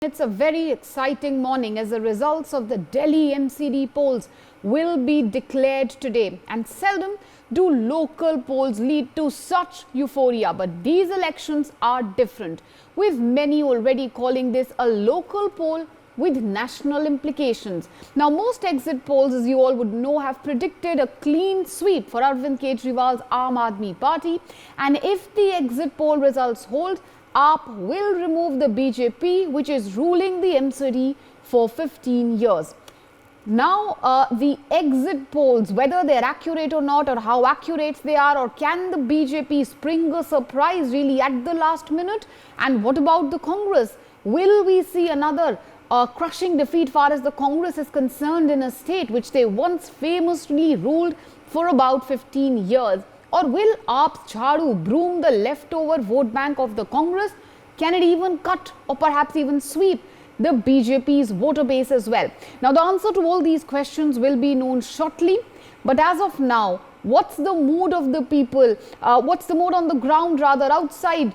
It's a very exciting morning as the results of the Delhi MCD polls will be declared today, and seldom do local polls lead to such euphoria, but these elections are different, with many already calling this a local poll with national implications. Now, most exit polls, as you all would know, have predicted a clean sweep for Arvind Kejriwal's Aam Aadmi Party, and if the exit poll results hold, AAP will remove the BJP, which is ruling the MCD for 15 years. Now, the exit polls, whether they're accurate or not, or how accurate they are, or can the BJP spring a surprise really at the last minute? And what about the Congress? Will we see another crushing defeat far as the Congress is concerned in a state which they once famously ruled for about 15 years? Or will AAP's Jhadu broom the leftover vote bank of the Congress? Can it even cut or perhaps even sweep the BJP's voter base as well? Now, the answer to all these questions will be known shortly. But as of now, what's the mood of the people? What's the mood on the ground, rather, outside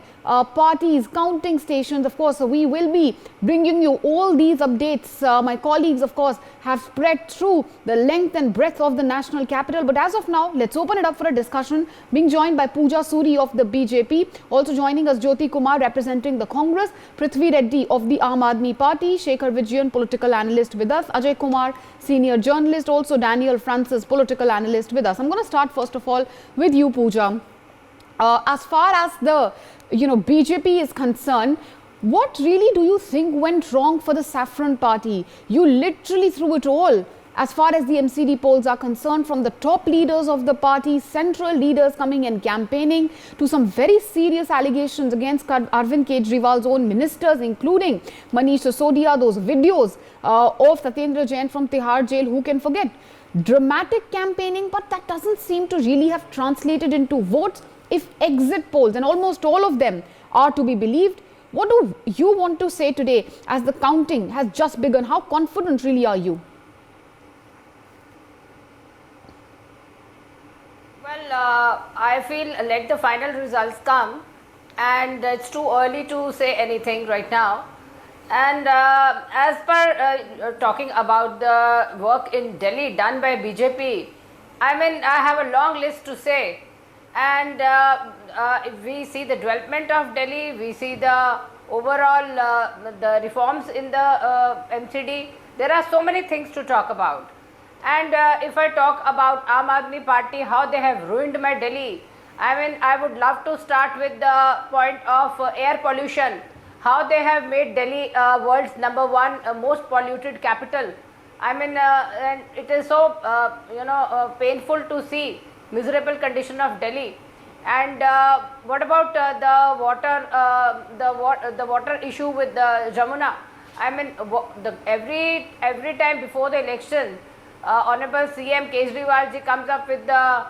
parties, counting stations? Of course, we will be bringing you all these updates. My colleagues, of course, have spread through the length and breadth of the national capital. But as of now, let's open it up for a discussion, being joined by Pooja Suri of the BJP. Also joining us, Jyoti Kumar representing the Congress, Prithvi Reddy of the Aam Aadmi Party, Shekhar Vijayan, political analyst with us, Ajay Kumar, senior journalist, also Daniel Francis, political analyst with us. I'm going to start first of all with you, Pooja. As far as the BJP is concerned, what really do you think went wrong for the Saffron Party? You literally threw it all as far as the MCD polls are concerned, from the top leaders of the party, central leaders coming and campaigning, to some very serious allegations against Arvind Kejriwal's own ministers, including Manish Sisodia, those videos of Satyendra Jain from Tihar jail, who can forget? Dramatic campaigning, but that doesn't seem to really have translated into votes if exit polls, and almost all of them, are to be believed. What do you want to say today as the counting has just begun? How confident really are you? Well, I feel let the final results come, and it's too early to say anything right now. And as per talking about the work in Delhi done by BJP, I mean, I have a long list to say. And if we see the development of Delhi, we see the overall the reforms in the MCD, there are so many things to talk about. And if I talk about Aam Aadmi Party, how they have ruined my Delhi, I mean, I would love to start with the point of air pollution, how they have made Delhi world's #1 most polluted capital. I mean, and it is so painful to see miserable condition of Delhi. And what about the water issue with the Jamuna? I mean, every time before the election, Honorable CM Kejriwal ji comes up with the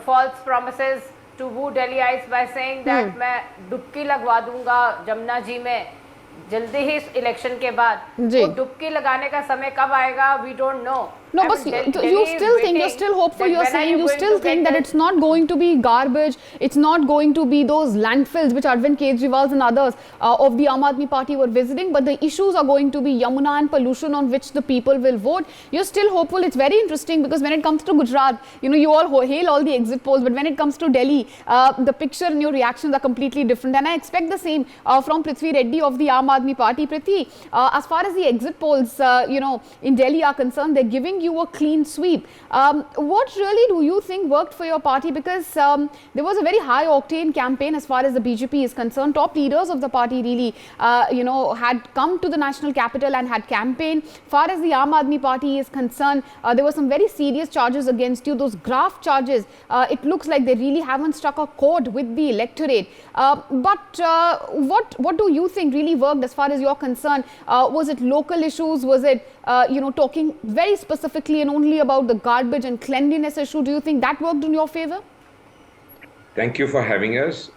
false promises to woo Delhiites by saying that मैं डुबकी लगवा दूंगा जमुना जी में जल्दी ही election के बाद. वो डुबकी लगाने का समय कब आएगा? We don't know. No, but you still think, you're still hopeful, you're saying you still think that it's not going to be garbage, it's not going to be those landfills which Arvind Kejriwal and others of the Aam Aadmi Party were visiting, but the issues are going to be Yamuna and pollution on which the people will vote. You're still hopeful. It's very interesting because when it comes to Gujarat, you all hail all the exit polls, but when it comes to Delhi, the picture and your reactions are completely different. And I expect the same from Prithvi Reddy of the Aam Aadmi Party. Prithvi, as far as the exit polls, in Delhi are concerned, they're giving you a clean sweep. What really do you think worked for your party? Because there was a very high octane campaign as far as the BJP is concerned. Top leaders of the party really, had come to the national capital and had campaigned. Far as the Aam Aadmi Party is concerned, there were some very serious charges against you. Those graft charges, it looks like they really haven't struck a chord with the electorate. But what do you think really worked as far as you're concerned? Was it local issues? Was it talking very specifically and only about the garbage and cleanliness issue? Do you think that worked in your favor? Thank you for having us.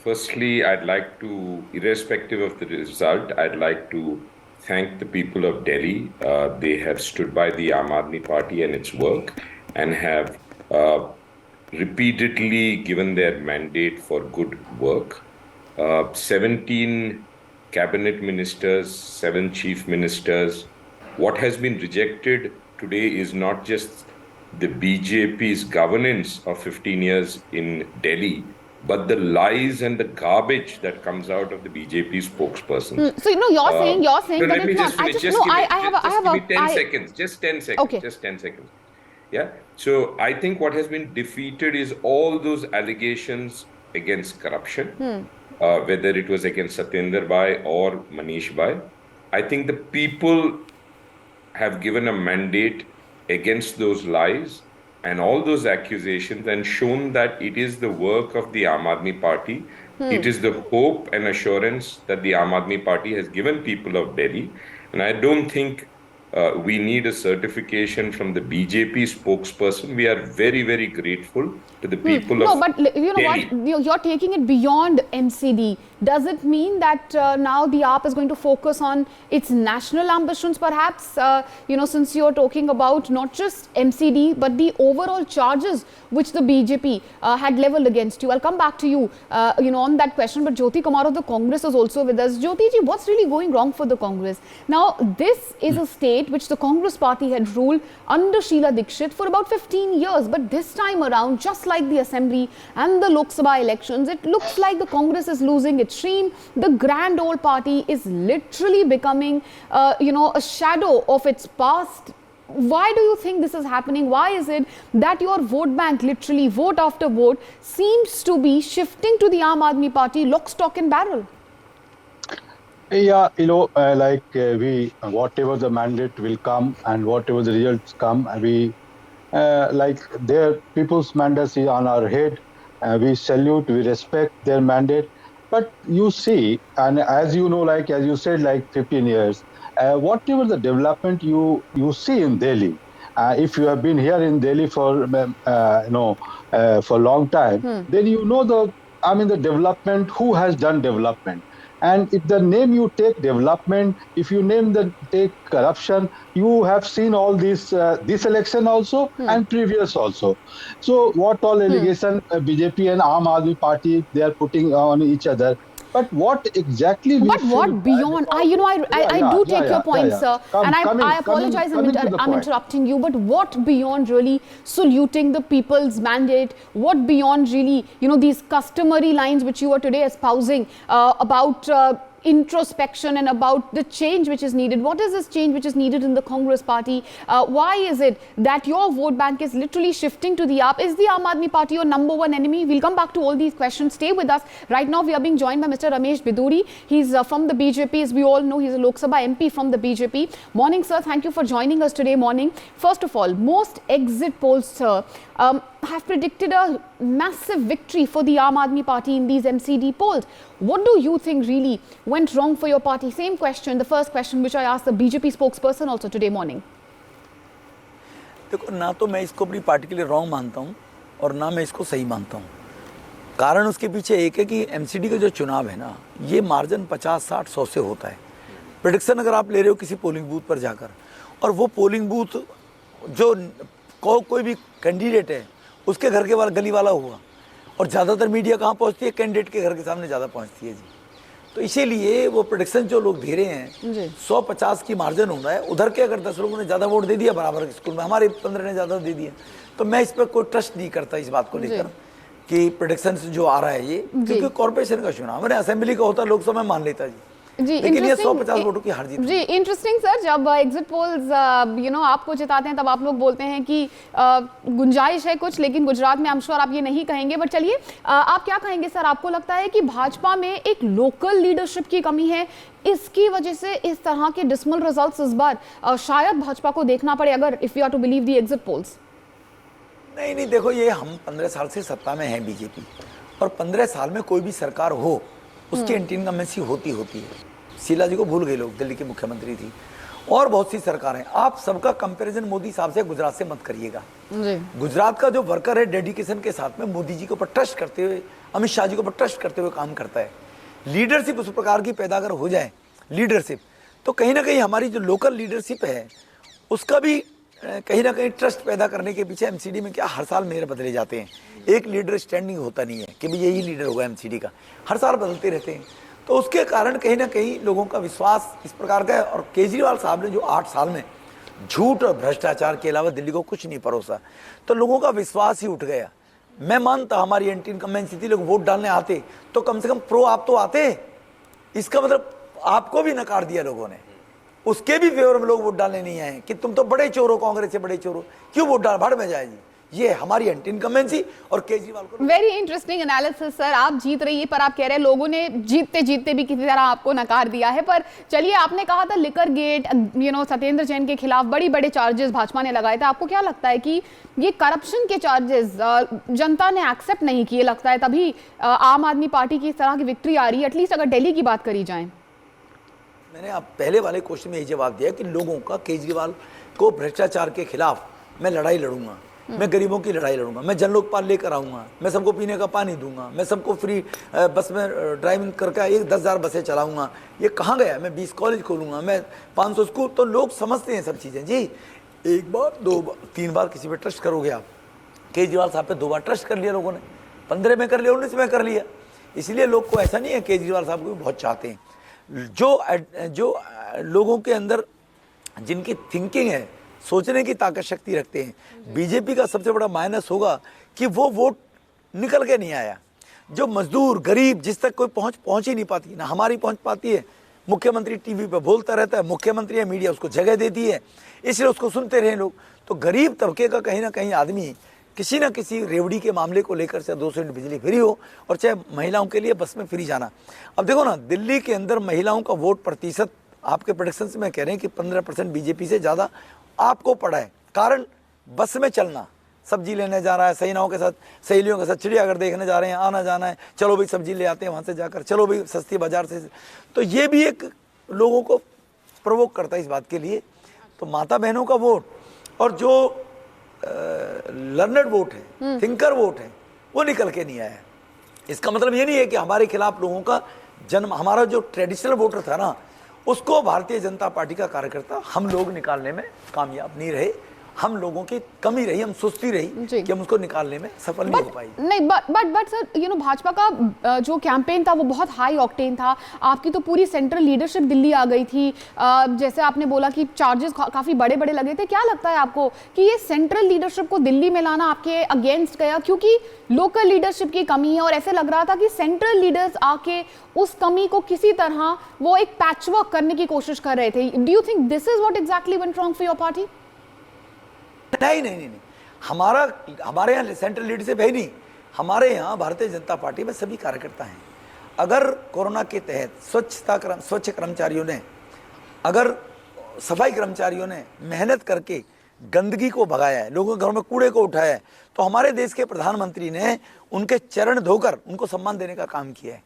Firstly, I'd like to, irrespective of the result, I'd like to thank the people of Delhi. They have stood by the Aam Aadmi Party and its work and have repeatedly given their mandate for good work. 17 cabinet ministers, 7 chief ministers. What has been rejected today is not just the BJP's governance of 15 years in Delhi, but the lies and the garbage that comes out of the BJP spokespersons. So, you're saying No, that let it's me not. just finish. Just Just no. give me, I give me have 10 seconds. Just 10 seconds. Okay. Just 10 seconds. Yeah. So I think what has been defeated is all those allegations against corruption, whether it was against Satyendra Bhai or Manish Bhai. I think the people have given a mandate against those lies and all those accusations and shown that it is the work of the Aam Aadmi Party. It is the hope and assurance that the Aam Aadmi Party has given people of Delhi. And I don't think we need a certification from the BJP spokesperson. We are very, very grateful to the people of No, but you know Delhi. what? You're taking it beyond MCD. Does it mean that now the AAP is going to focus on its national ambitions, perhaps? Since you're talking about not just MCD, but the overall charges which the BJP had leveled against you. I'll come back to you, on that question. But Jyoti Kumar of the Congress is also with us. Jyoti ji, what's really going wrong for the Congress? Now, this is a state which the Congress party had ruled under Sheila Dikshit for about 15 years. But this time around, just like the Assembly and the Lok Sabha elections, it looks like the Congress is losing its stream. The grand old party is literally becoming, a shadow of its past. Why do you think this is happening? Why is it that your vote bank, literally vote after vote, seems to be shifting to the Aam Aadmi Party, lock, stock and barrel? Yeah, whatever the mandate will come and whatever the results come, their people's mandate is on our head. We salute, we respect their mandate. But you see, and as you know, as you said, 15 years, whatever the development you see in Delhi, if you have been here in Delhi for a long time, then you know the development, who has done development. And if the name you take development, if you take corruption, you have seen all this election also and previous also. So what all allegation BJP and Aam Aadmi Party they are putting on each other. But what exactly? But what beyond? I do take your point, sir. I apologize. I'm interrupting you. But what beyond really saluting the people's mandate? What beyond really, these customary lines which you are today espousing about introspection and about the change which is needed? What is this change which is needed in the Congress party? Why is it that your vote bank is literally shifting to the AAP? Is the Aam Aadmi Party your number one enemy? We'll come back to all these questions. Stay with us. Right now we are being joined by Mr. Ramesh Biduri. He's from the BJP. As we all know, he's a Lok Sabha MP from the BJP. Morning, sir. Thank you for joining us today morning. First of all, most exit polls, sir, have predicted a massive victory for the Aam Aadmi Party in these MCD polls. What do you think really went wrong for your party? Same question, the first question which I asked the BJP spokesperson also today morning. देखो, ना तो मैं इसको अपनी party के लिए wrong मानता हूँ और ना मैं इसको सही मानता हूँ। कारण उसके पीछे एक है कि एमसीडी का जो चुनाव है ना, ये मार्जिन 50, 60, 100 से होता है। प्रेडिक्शन अगर आप ले रहे हो किसी पोलिंग बूथ पर जाकर, और वो पोलिंग बूथ जो कोई भी कैंडिडेट है उसके घर के गली वाला हुआ, और ज़्यादातर मीडिया कहाँ पहुँचती है? कैंडिडेट के घर के सामने ज़्यादा पहुँचती है जी। तो इसीलिए वो प्रेडिक्शन जो लोग दे रहे हैं 150 की मार्जिन हो रहा है, उधर के अगर 10 लोगों ने ज़्यादा वोट दे दिया बराबर स्कूल में, हमारे 15 ने ज़्यादा दे दिया, तो मैं इस पर कोई ट्रस्ट नहीं करता इस बात को लेकर कि प्रेडिक्शन जो आ रहा है ये, क्योंकि कॉर्पोरेशन का चुनाव मैंने असेंबली का होता लोकसभा में मान लेता जी। जी, लेकिन ये 150 वोटों की हार जीत। जी, इंटरेस्टिंग सर, जब एग्जिट पोल्स आपको जिताते हैं तब आप लोग बोलते हैं कि गुंजाइश है कुछ, लेकिन गुजरात में आई एम श्योर आप ये नहीं कहेंगे। बट चलिए, आप क्या कहेंगे सर? आपको लगता है कि भाजपा में एक लोकल लीडरशिप की कमी है, इसकी वजह से इस तरह के डिसमल रिजल्ट्स इस बार शायद भाजपा को देखना पड़े, अगर if you are to believe the exit polls? नहीं, देखो, ये हम 15 साल से सत्ता में हैं बीजेपी, और 15 साल में कोई भी सरकार हो उसकी एंटी इनकम्बेंसी होती है। शीला जी को भूल गए लोग, दिल्ली की मुख्यमंत्री थी, और बहुत सी सरकारें। आप सबका कंपैरिजन मोदी साहब से गुजरात से मत करिएगा। गुजरात का जो वर्कर है डेडिकेशन के साथ में मोदी जी के ऊपर ट्रस्ट करते हुए, अमित शाह जी के ऊपर ट्रस्ट करते हुए काम करता है। लीडरशिप उस प्रकार की पैदा अगर हो जाए लीडरशिप, तो कहीं ना कहीं हमारी जो लोकल लीडरशिप है उसका भी कहीं ना कहीं ट्रस्ट पैदा करने के पीछे एमसीडी में क्या हर साल मेयर बदले जाते हैं, एक लीडर स्टैंडिंग होता नहीं है कि भाई यही लीडर होगा एमसीडी का, हर साल बदलते रहते हैं। तो उसके कारण कहीं ना कहीं लोगों का विश्वास इस प्रकार का है। और केजरीवाल साहब ने जो 8 साल में झूठ और भ्रष्टाचार के अलावा दिल्ली को कुछ नहीं परोसा, तो लोगों का विश्वास ही उठ गया। मैं मानता हमारी एंटी इनकम्बेंसी थी, लोग वोट डालने आते तो कम से कम प्रो आप तो आते। इसका मतलब आपको भी नकार दिया लोगों ने, उसके भी फेवर में लोग वोट डालने नहीं आए कि तुम तो बड़े चोर हो, कांग्रेस से बड़े चोर हो, क्यों वोट डाल, भाड़ में जाएगी। ये हमारी एंटी इनकम्बेंसी और केजरीवाल को। Very interesting analysis sir. आप जीत रही है पर आप कह रहे हैं लोगों ने जीतते जीतते भी किसी तरह आपको नकार दिया है। पर चलिए, आपने कहा था लिकर गेट, सत्येंद्र जैन के खिलाफ बड़ी बड़े चार्जेस भाजपा ने लगाए थे। आपको क्या लगता है कि ये करप्शन के चार्जेस जनता ने एक्सेप्ट नहीं किए, लगता है तभी आम आदमी पार्टी की इस तरह की विक्ट्री आ रही है, एटलीस्ट अगर दिल्ली की बात करी जाए? मैंने आप पहले वाले क्वेश्चन में यही जवाब दिया कि लोगों का केजरीवाल को भ्रष्टाचार के खिलाफ मैं लड़ाई लड़ूंगा, मैं गरीबों की लड़ाई लड़ूंगा, मैं जन लोकपाल लेकर आऊंगा, मैं सबको पीने का पानी दूंगा, मैं सबको फ्री बस में ड्राइविंग करके 10,000 बसें चलाऊंगा। ये कहाँ गया? मैं 20 कॉलेज खोलूंगा, मैं 500 स्कूल। तो लोग समझते हैं सब चीज़ें जी। एक बार, 2 बार, 3 बार किसी पे ट्रस्ट करोगे आप? केजरीवाल साहब पे 2 बार ट्रस्ट कर लिया लोगों ने, 15 में कर लिया, 19 में कर लिया। इसलिए लोग को ऐसा नहीं है, केजरीवाल साहब को भी बहुत चाहते हैं। जो लोगों के अंदर जिनकी थिंकिंग है, सोचने की ताकत शक्ति रखते हैं, बीजेपी का सबसे बड़ा माइनस होगा कि वो वोट निकल के नहीं आया। जो मजदूर, गरीब, जिस तक कोई पहुंच ही नहीं पाती, ना हमारी पहुंच पाती है। मुख्यमंत्री टीवी पे बोलता रहता है, मुख्यमंत्री है, मीडिया उसको जगह देती है, इसलिए उसको सुनते रहे लोग। तो गरीब तबके का कहीं ना कहीं आदमी किसी न किसी रेवड़ी के मामले को लेकर, चाहे 200 यूनिट बिजली फ्री हो और चाहे महिलाओं के लिए बस में फ्री जाना। अब देखो ना, दिल्ली के अंदर महिलाओं का वोट प्रतिशत आपके प्रेडिक्शन से मैं कह रहे हैं कि 15% बीजेपी से ज़्यादा आपको पड़ा है। कारण बस में चलना, सब्जी लेने जा रहा है, सहेलियों के साथ चिड़ियाघर देखने जा रहे हैं, आना जाना है, चलो भाई सब्जी ले आते हैं वहाँ से जाकर, चलो भाई सस्ती बाजार से। तो ये भी एक लोगों को प्रोवोक करता है इस बात के लिए। तो माता बहनों का वोट और जो लर्नड वोट है, थिंकर वोट है, वो निकल के नहीं आया। इसका मतलब ये नहीं है कि हमारे खिलाफ लोगों का जन्म, हमारा जो ट्रेडिशनल वोटर था ना, उसको भारतीय जनता पार्टी का कार्यकर्ता हम लोग निकालने में कामयाब नहीं रहे। हम लोगों की कमी रही, हम सुस्ती रही कि हम उसको निकालने में सफल नहीं हो पाई। नहीं, बट सर, भाजपा का जो कैंपेन था वो बहुत हाई ऑक्टेन था। आपकी तो पूरी सेंट्रल लीडरशिप दिल्ली आ गई थी। जैसे आपने बोला कि चार्जेस काफी बड़े बड़े लगे थे। क्या लगता है आपको कि ये सेंट्रल लीडरशिप को दिल्ली में लाना आपके अगेंस्ट गया, क्योंकि लोकल लीडरशिप की कमी है और ऐसे लग रहा था कि सेंट्रल लीडर्स आके उस कमी को किसी तरह वो एक पैचवर्क करने की कोशिश कर रहे थे? Do you think this is what exactly went wrong for your party? नहीं, हमारे यहाँ सेंट्रल लीडरशिप है नहीं। हमारे यहाँ भारतीय जनता पार्टी में सभी कार्यकर्ता हैं। अगर कोरोना के तहत स्वच्छ कर्मचारियों ने, अगर सफाई कर्मचारियों ने मेहनत करके गंदगी को भगाया है, लोगों के घरों में कूड़े को उठाया है, तो हमारे देश के प्रधानमंत्री ने उनके चरण धोकर उनको सम्मान देने का काम किया है।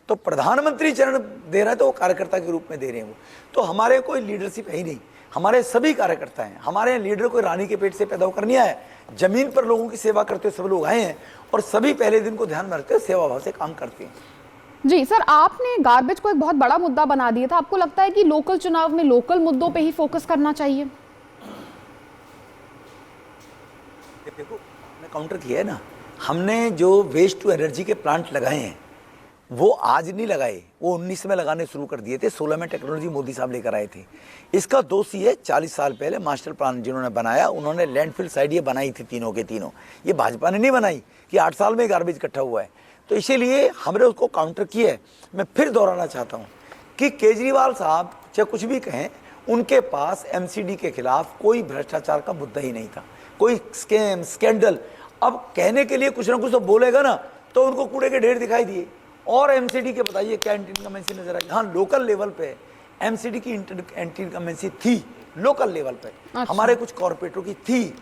तो प्रधानमंत्री चरण दे रहा है तो वो कार्यकर्ता के रूप में दे रहे हैं वो। तो हमारे कोई लीडरशिप है ही नहीं, हमारे सभी कार्यकर्ता हैं। हमारे लीडर कोई रानी के पेट से पैदा होकर नहीं आया, जमीन पर लोगों की सेवा करते हुए सब लोग आए हैं और सभी पहले दिन को ध्यान में रखते हुए सेवा भाव से काम करते हैं। जी सर, आपने गार्बेज को एक बहुत बड़ा मुद्दा बना दिया था। आपको लगता है कि लोकल चुनाव में लोकल मुद्दों पे ही फोकस करना चाहिए? देखो, हमने काउंटर किया है ना, हमने जो वेस्ट टू एनर्जी के प्लांट लगाए हैं वो आज नहीं लगाए, वो 19 में लगाने शुरू कर दिए थे। 16 में टेक्नोलॉजी मोदी साहब लेकर आए थे। इसका दोष ये है, 40 साल पहले मास्टर प्लान जिन्होंने बनाया, उन्होंने लैंडफिल साइड ये बनाई थी तीनों के तीनों। ये भाजपा ने नहीं बनाई कि 8 साल में गार्बेज इकट्ठा हुआ है। तो इसीलिए हमने उसको काउंटर किया है। मैं फिर दोहराना चाहता हूँ कि केजरीवाल साहब चाहे कुछ भी कहें, उनके पास MCD के खिलाफ कोई भ्रष्टाचार का मुद्दा ही नहीं था, कोई स्कैम स्कैंडल। अब कहने के लिए कुछ ना कुछ तो बोलेगा ना, तो उनको कूड़े के ढेर दिखाई दिए। और MCD के बताइए क्या एंटी इनकम्बेंसी नजर आई? हाँ, लोकल लेवल पे MCD की एंटी इनकम्बेंसी थी, लोकल लेवल पे। अच्छा। हमारे कुछ कॉर्पोरेटरों की थी,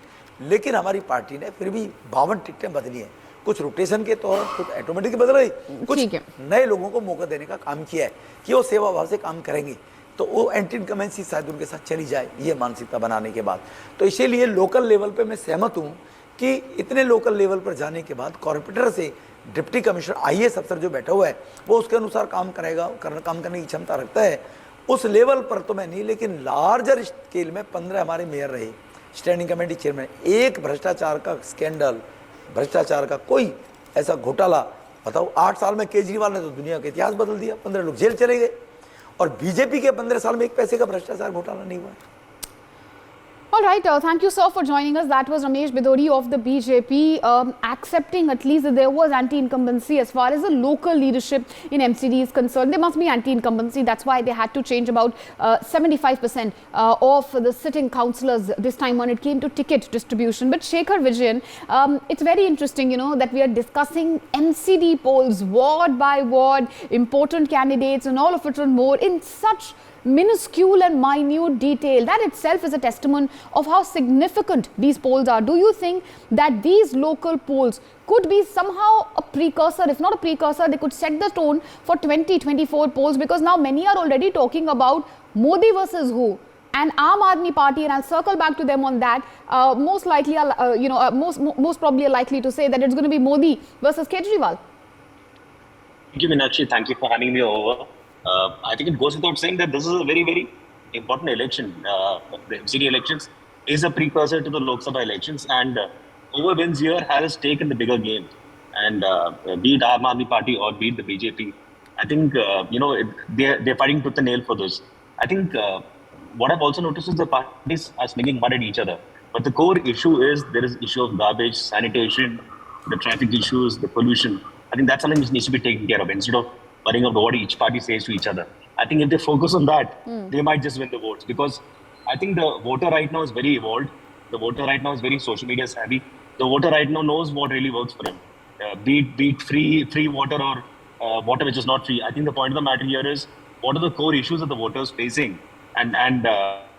लेकिन हमारी पार्टी ने फिर भी 52 टिकटें बदली हैं। कुछ रोटेशन के तौर, कुछ ऑटोमेटिक बदल रही, कुछ नए लोगों को मौका देने का काम किया है कि वो सेवा भाव से काम करेंगे। तो वो एंटी इनकम्बेंसी शायद उनके साथ चली जाए, ये मानसिकता बनाने के बाद। तो इसीलिए लोकल लेवल पे मैं सहमत हूँ कि इतने लोकल लेवल पर जाने के बाद कॉर्पोरेटर से डिप्टी कमिश्नर IAS अफसर जो बैठा हुआ है वो उसके अनुसार काम करेगा, काम करने की क्षमता रखता है। उस लेवल पर तो मैं नहीं, लेकिन लार्जर स्केल में 15 हमारे मेयर रहे, स्टैंडिंग कमेटी चेयरमैन। एक भ्रष्टाचार का स्कैंडल, भ्रष्टाचार का कोई ऐसा घोटाला बताओ 8 साल में केजरीवाल ने तो दुनिया का इतिहास बदल दिया, 15 लोग जेल चले गए, और बीजेपी के 15 साल में एक पैसे का भ्रष्टाचार घोटाला नहीं हुआ। All right, thank you, sir, for joining us. That was Ramesh Bidori of the BJP, accepting at least that there was anti-incumbency as far as the local leadership in MCD is concerned. There must be anti-incumbency. That's why they had to change about 75% of the sitting councillors this time when it came to ticket distribution. But Shekhar Vijayan, it's very interesting, you know, that we are discussing MCD polls, ward by ward, important candidates and all of it and more in such minuscule and minute detail. That itself is a testament of how significant these polls are. Do you think that these local polls could be somehow a precursor, if not a precursor, they could set the tone for 2024 polls? Because now many are already talking about Modi versus who, and Aam Aadmi Party, and I'll circle back to them on that. Most likely, most probably are likely to say that it's going to be Modi versus Kejriwal. Thank you, Meenakshi. Thank you for having me over. I think it goes without saying that this is a very, very important election. The MCD elections is a precursor to the Lok Sabha elections, and whoever wins here has a stake in the bigger game. And be it Aam Aadmi Party or be it the BJP, I think they're fighting tooth and nail for this. I think what I've also noticed is the parties are slinging mud at each other. But the core issue is there is issue of garbage, sanitation, the traffic issues, the pollution. I think that's something which needs to be taken care of instead of worrying about what each party says to each other. I think if they focus on that, they might just win the votes, because I think the voter right now is very evolved. The voter right now is very social media savvy. The voter right now knows what really works for him. Be it free water or water which is not free. I think the point of the matter here is what are the core issues that the voters facing, and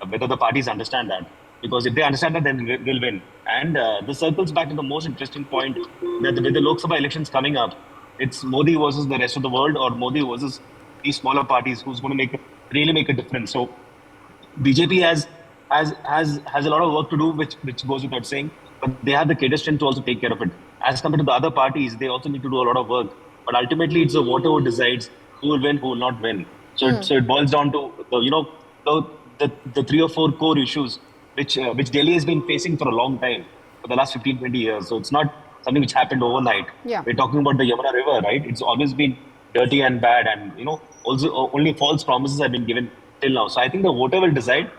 whether the parties understand that. Because if they understand that, then they'll win. And this circles back to the most interesting point that with the Lok Sabha elections coming up, it's Modi versus the rest of the world, or Modi versus these smaller parties, who's going to really make a difference. So BJP has a lot of work to do, which goes without saying, but they have the cadre strength to also take care of it. As compared to the other parties, they also need to do a lot of work. But ultimately, it's the voter who decides who will win, who will not win. So it boils down to the 3 or 4 core issues which Delhi has been facing for a long time, for the last 15-20 years. So it's not something which happened overnight. Yeah. We're talking about the Yamuna River, right? It's always been dirty and bad, and also only false promises have been given till now. So I think the voter will decide.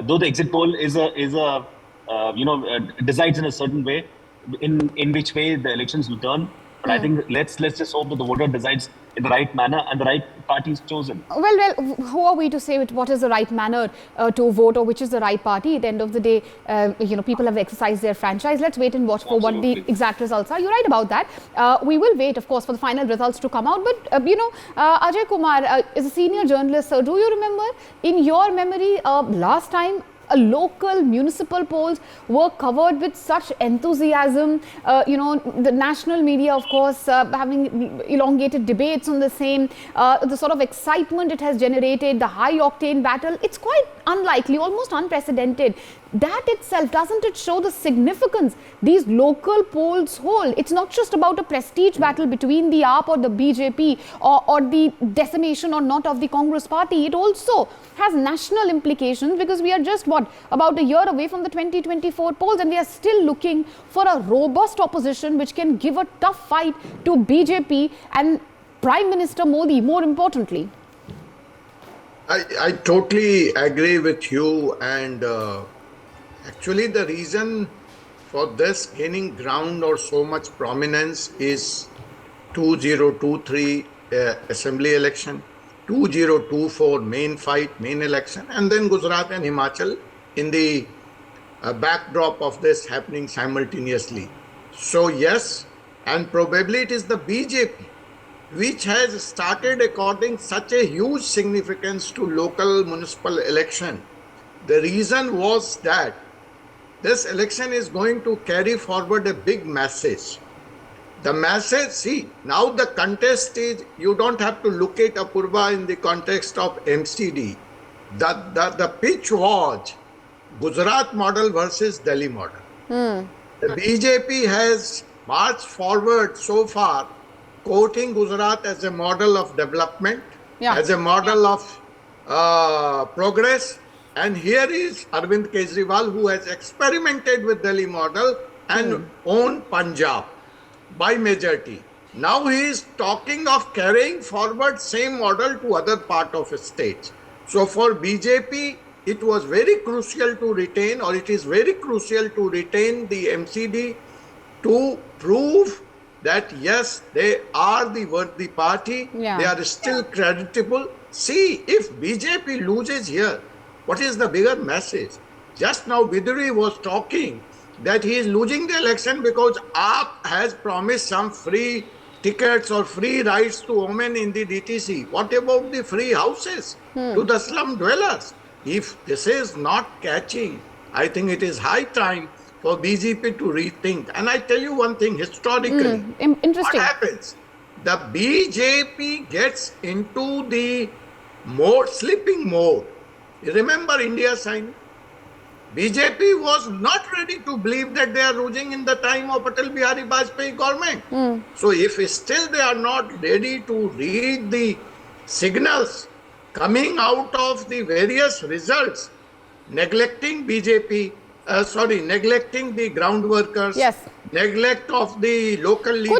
Though the exit poll decides in a certain way, in which way the elections will turn. But I think let's just hope that the voter decides in the right manner and the right party is chosen. Well, who are we to say what is the right manner to vote, or which is the right party? At the end of the day, people have exercised their franchise. Let's wait and watch for what the exact results are. You're right about that. We will wait, of course, for the final results to come out. But, Ajay Kumar is a senior journalist. So do you remember, in your memory, last time, local municipal polls were covered with such enthusiasm, the national media, of course, having elongated debates on the same, the sort of excitement it has generated, the high octane battle, it's quite unlikely, almost unprecedented. That itself, doesn't it show the significance these local polls hold? It's not just about a prestige battle between the AAP or the BJP or the decimation or not of the Congress party. It also has national implications, because we are just, about a year away from the 2024 polls, and we are still looking for a robust opposition which can give a tough fight to BJP and Prime Minister Modi, more importantly. I totally agree with you, and actually the reason for this gaining ground or so much prominence is 2023 assembly election, 2024 main election, and then Gujarat and Himachal in the backdrop of this happening simultaneously. So yes, and probably it is the BJP which has started according such a huge significance to local municipal election. The reason was that this election is going to carry forward a big message. The message, see, now the contest is, you don't have to look at Apurva in the context of MCD. The pitch was Gujarat model versus Delhi model. The BJP has marched forward so far, quoting Gujarat as a model of development, as a model of progress. And here is Arvind Kejriwal, who has experimented with Delhi model and owned Punjab by majority. Now he is talking of carrying forward same model to other part of states. So for BJP, it was very crucial to retain, or it is very crucial to retain the MCD to prove that yes, they are the worthy party, Yeah. they are still creditable. See, if BJP loses here, what is the bigger message? Just now Biduri was talking that he is losing the election because AAP has promised some free tickets or free rides to women in the DTC. What about the free houses to the slum dwellers? If this is not catching, I think it is high time for BJP to rethink. And I tell you one thing, historically, Interesting. what happens? The BJP gets into the sleeping mode. You remember India sign? BJP was not ready to believe that they are losing in the time of Atal Bihari Vajpayee government. So if still they are not ready to read the signals coming out of the various results, neglecting BJP, neglecting the ground workers, Yes. neglect of the local leaders.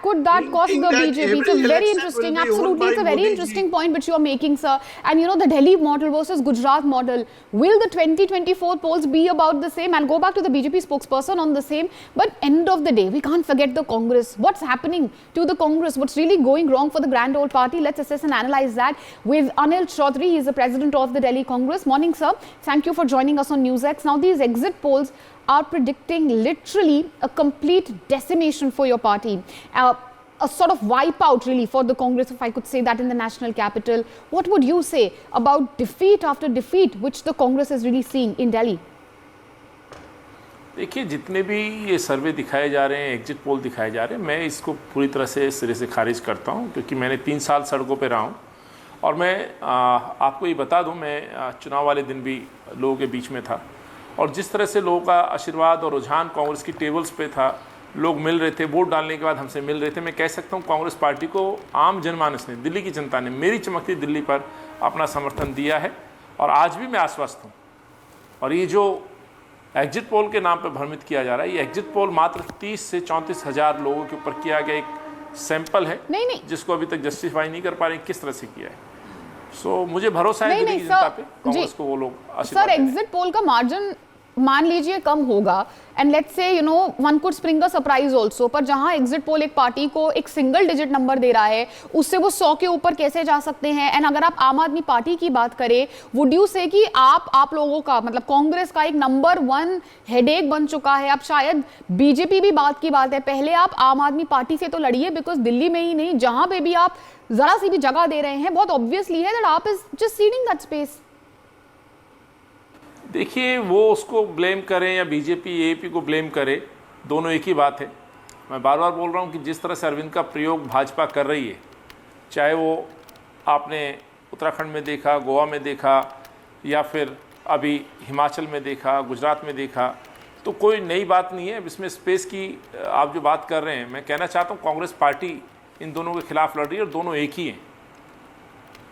Could that cost the thinking that BJP? It's a every very election interesting, will be absolutely, owned it's a by very Modi ji. interesting point which you are making, sir. And you know, the Delhi model versus Gujarat model, will the 2024 polls be about the same? And go back to the BJP spokesperson on the same. But end of the day, we can't forget the Congress. What's happening to the Congress? What's really going wrong for the grand old party? Let's assess and analyze that with Anil Chaudhary. He is the president of the Delhi Congress. Morning, sir. Thank you for joining us on NewsX. Now, these exit polls are predicting literally a complete decimation for your party, a sort of wipeout really for the Congress, if I could say that, in the national capital. What would you say about defeat after defeat which the Congress is really seeing in Delhi? देखिए, जितने भी ये सर्वे दिखाए जा रहे हैं, exit poll दिखाए जा रहे हैं, मैं इसको पूरी तरह से सिरे से खारिज करता हूं, क्योंकि मैंने 3 साल सड़कों पे रहा हूं। और मैं आपको ये बता दूं, मैं चुनाव वाले दिन भी लोगों के बीच में था, और जिस तरह से लोगों का आशीर्वाद और रुझान कांग्रेस की टेबल्स पे था, लोग मिल रहे थे, वोट डालने के बाद हमसे मिल रहे थे। मैं कह सकता हूँ कांग्रेस पार्टी को आम जनमानस ने, दिल्ली की जनता ने मेरी चमकती दिल्ली पर अपना समर्थन दिया है, और आज भी मैं आश्वस्त हूँ। और ये जो एग्जिट पोल के नाम पर भ्रमित किया जा रहा है, ये एग्जिट पोल मात्र 30 से 34 हज़ार लोगों के ऊपर किया गया एक सैंपल है, नहीं। जिसको अभी तक जस्टिफाई नहीं कर पा रहे किस तरह से किया है। सो मुझे भरोसा है दिल्ली की जनता पे, कांग्रेस को वो लोग सर, एग्जिट पोल का मार्जिन मान लीजिए कम होगा, and let's say you know one could spring a surprise also, पर जहां एग्जिट पोल एक पार्टी को एक सिंगल डिजिट नंबर दे रहा है, उससे वो 100 के ऊपर कैसे जा सकते हैं? एंड अगर आप आम आदमी पार्टी की बात करें, वुड यू से कि आप लोगों का मतलब कांग्रेस का एक नंबर 1 हेडेक बन चुका है? अब शायद बीजेपी भी बात की बात है, पहले आप आम आदमी पार्टी से तो लड़िए, बिकॉज दिल्ली में ही नहीं, जहां पे भी आप जरा सी भी जगह दे रहे हैं, बहुत ऑब्वियसली है दैट आप is just seeding that space. देखिए, वो उसको ब्लेम करें या बीजेपी एपी को ब्लेम करे, दोनों एक ही बात है। मैं बार बार बोल रहा हूँ कि जिस तरह से अरविंद का प्रयोग भाजपा कर रही है, चाहे वो आपने उत्तराखंड में देखा, गोवा में देखा, या फिर अभी हिमाचल में देखा, गुजरात में देखा, तो कोई नई बात नहीं है। इसमें स्पेस की आप जो बात कर रहे हैं, मैं कहना चाहता हूँ कांग्रेस पार्टी इन दोनों के खिलाफ लड़ रही है और दोनों एक ही हैं।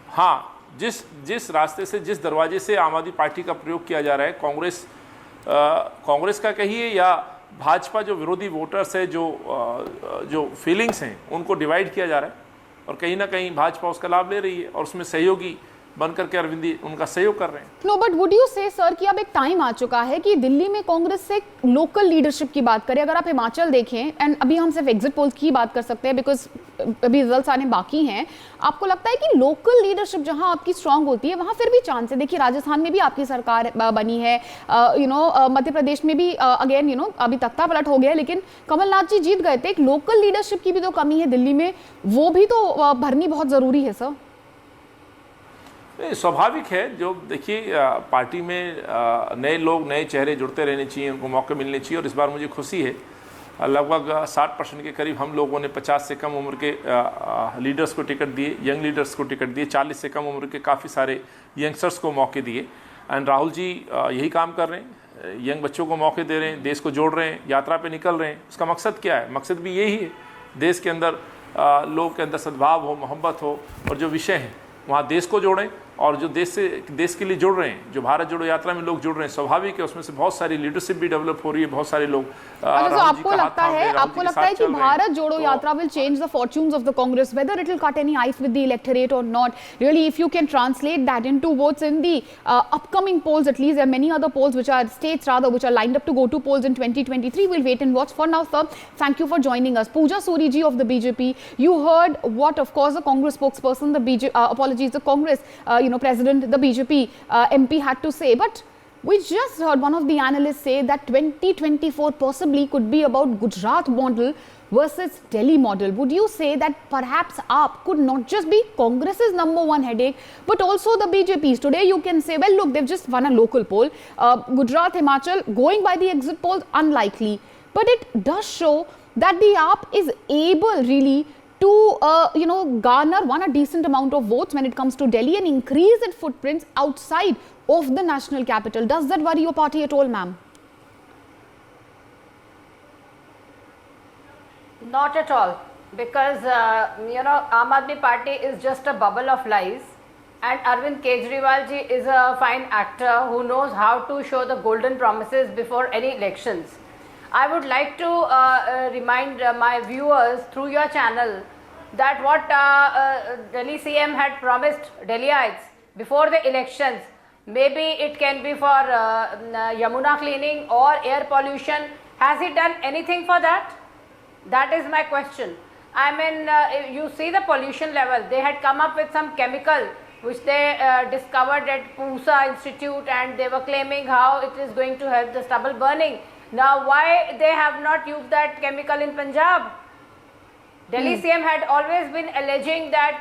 हाँ, जिस रास्ते से, जिस दरवाजे से आम आदमी पार्टी का प्रयोग किया जा रहा है, कांग्रेस का कहिए या भाजपा जो विरोधी वोटर्स है, जो फीलिंग्स हैं, उनको डिवाइड किया जा रहा है, और कहीं ना कहीं भाजपा उसका लाभ ले रही है, और उसमें सहयोगी बनकर के अरविंद उनका सहयोग कर रहे हैं। नो, बट वुड यू से सर कि अब एक टाइम आ चुका है कि दिल्ली में कांग्रेस से लोकल लीडरशिप की बात करें? अगर आप हिमाचल देखें, एंड अभी हम सिर्फ एग्जिट पोल्स की बात कर सकते हैं बिकॉज अभी रिजल्ट्स आने बाकी हैं, आपको लगता है कि लोकल लीडरशिप जहां आपकी स्ट्रांग होती है वहां फिर भी चांस है? देखिए, राजस्थान में भी आपकी सरकार बनी है, मध्य प्रदेश में भी अगेन अभी तख्ता पलट हो गया है, लेकिन कमलनाथ जी जीत गए थे। एक लोकल लीडरशिप की भी तो कमी है दिल्ली में, वो भी तो भरनी बहुत जरूरी है सर। स्वाभाविक है। जो देखिए, पार्टी में नए लोग, नए चेहरे जुड़ते रहने चाहिए, उनको मौके मिलने चाहिए, और इस बार मुझे खुशी है लगभग 60% के करीब हम लोगों ने 50 से कम उम्र के लीडर्स को टिकट दिए, यंग लीडर्स को टिकट दिए, 40 से कम उम्र के काफ़ी सारे यंगस्टर्स को मौके दिए। एंड राहुल जी यही काम कर रहे हैं, यंग बच्चों को मौके दे रहे हैं, देश को जोड़ रहे हैं, यात्रा पे निकल रहे हैं। उसका मकसद क्या है? मकसद भी यही है, देश के अंदर लोगों के अंदर सद्भाव हो, मोहब्बत हो, और जो विषय हैं वहाँ देश को जोड़ें और जो देश के लिए जुड़ रहे हैं, जो भारत जोड़ो यात्रा में लोग जुड़ रहे हैं, स्वाभाविक है उसमें से बहुत सारी लीडरशिप भी डेवलप हो रही है, बहुत सारे लोग। अच्छा, तो आपको लगता है कि भारत जोड़ो यात्रा will change the fortunes of the Congress, whether it will cut any ice with the electorate or not? Really, if you can translate that into votes in the upcoming polls, at least there are many other polls which are states rather which are lined up to go to polls in 2023. We'll wait and watch. For now, sir, thank you for joining us. Pooja Suri ji of the BJP, you heard what, of course, the Congress spokesperson, the Congress, president, the BJP MP had to say, but we just heard one of the analysts say that 2024 possibly could be about Gujarat model versus Delhi model. Would you say that perhaps AAP could not just be Congress's #1 headache, but also the BJP's? Today you can say, well, look, they've just won a local poll. Gujarat, Himachal, going by the exit polls, unlikely. But it does show that the AAP is able really to garner a decent amount of votes when it comes to Delhi and increase its footprints outside of the national capital. Does that worry your party at all, ma'am? Not at all, because Aam Aadmi Party is just a bubble of lies, and Arvind Kejriwal ji is a fine actor who knows how to show the golden promises before any elections. I would like to remind my viewers through your channel that what Delhi CM had promised Delhiites before the elections, maybe it can be for Yamuna cleaning or air pollution. Has he done anything for that? That is my question. I mean, you see the pollution level. They had come up with some chemical which they discovered at Pusa Institute, and they were claiming how it is going to help the stubble burning. Now, why they have not used that chemical in Punjab? Delhi CM had always been alleging that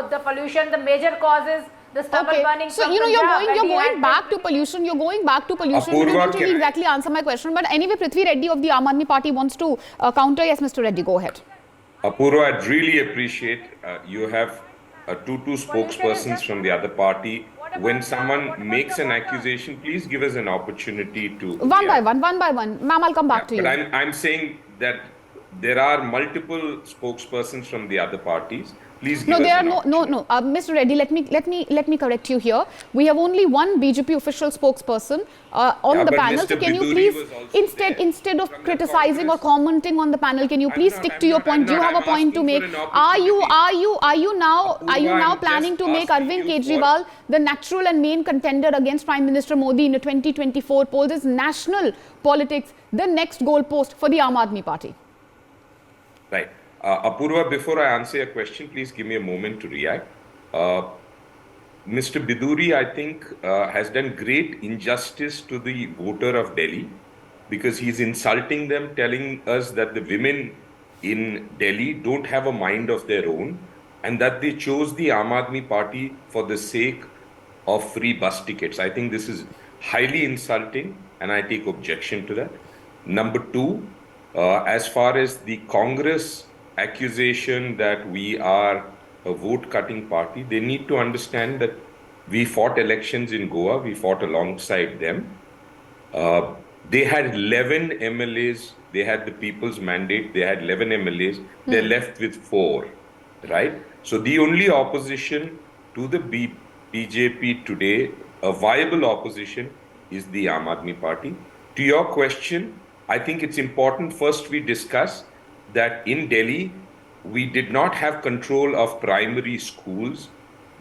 the pollution, the major causes the stubble burning. So from you're Punjab, going back to pollution. You're going back to pollution. You didn't really exactly answer my question. But anyway, Prithvi Reddy of the Aam Aadmi Party wants to counter. Yes, Mr. Reddy, go ahead. Apurva, I'd really appreciate you have two spokespersons from the other party. When someone makes an accusation, please give us an opportunity to... One by one. Ma'am, I'll come back to you. But I'm saying that there are multiple spokespersons from the other parties. Please give us an opportunity. No. Mr. Reddy, let me correct you here. We have only one BJP official spokesperson on the panel. So can you please, instead of criticizing or commenting on the panel, can you please stick to your point? Do you have a point to make? Are you now planning to make Arvind Kejriwal the natural and main contender against Prime Minister Modi in the 2024 polls? Is national politics the next goalpost for the Aam Aadmi Party? Right. Apurva, before I answer your question, please give me a moment to react. Mr. Biduri, I think, has done great injustice to the voter of Delhi because he's insulting them, telling us that the women in Delhi don't have a mind of their own and that they chose the Aam Aadmi Party for the sake of free bus tickets. I think this is highly insulting and I take objection to that. Number two, as far as the Congress accusation that we are a vote-cutting party, they need to understand that we fought elections in Goa, we fought alongside them. They had 11 MLAs, they had the people's mandate, they had 11 MLAs, they're left with 4, right? So the only opposition to the BJP today, a viable opposition, is the Aam Aadmi Party. To your question, I think it's important first we discuss that in Delhi, we did not have control of primary schools.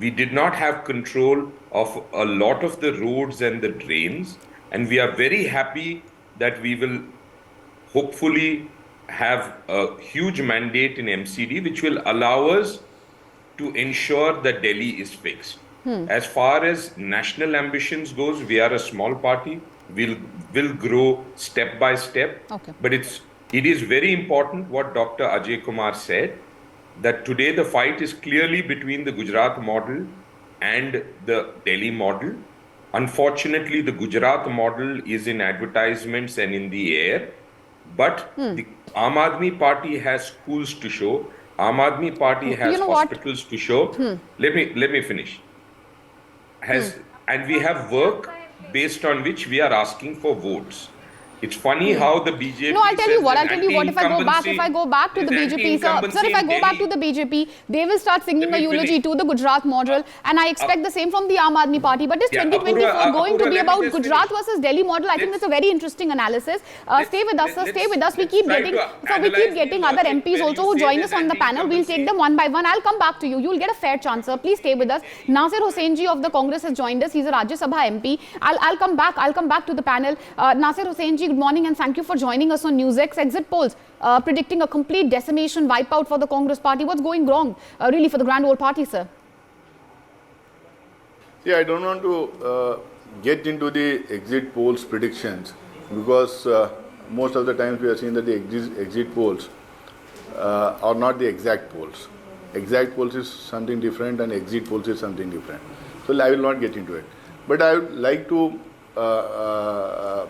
We did not have control of a lot of the roads and the drains. And we are very happy that we will hopefully have a huge mandate in MCD, which will allow us to ensure that Delhi is fixed. As far as national ambitions goes, we are a small party. We'll grow step by step. Okay. But it is very important what Dr. Ajay Kumar said, that today the fight is clearly between the Gujarat model and the Delhi model. Unfortunately, the Gujarat model is in advertisements and in the air, but the Aam Aadmi Party has schools to show. Aam Aadmi Party has hospitals to show. Let me finish. And we have work based on which we are asking for votes. It's funny how the BJP. No, I'll tell you what. I'll says tell you what. If I go back, to the there's BJP, sir, if I go back to the BJP, they will start singing a eulogy to the Gujarat model, and I expect the same from the Aam Aadmi Party. But is 2024 going to be about Gujarat versus Delhi model? I think that's a very interesting analysis. Stay with us, sir. Stay with us. We keep getting other MPs also who join us on the panel. We'll take them one by one. I'll come back to you. You'll get a fair chance, sir. Please stay with us. Nasir Hussain ji of the Congress has joined us. He's a Rajya Sabha MP. I'll come back. I'll come back to the panel. Nasir Hussain ji, good morning and thank you for joining us on NewsX. Exit polls predicting a complete decimation, wipeout for the Congress party. What's going wrong really for the grand old party, sir? See, I don't want to get into the exit polls predictions because most of the times we are seeing that the exit polls are not the exact polls. Exact polls is something different and exit polls is something different. So I will not get into it. But I would like to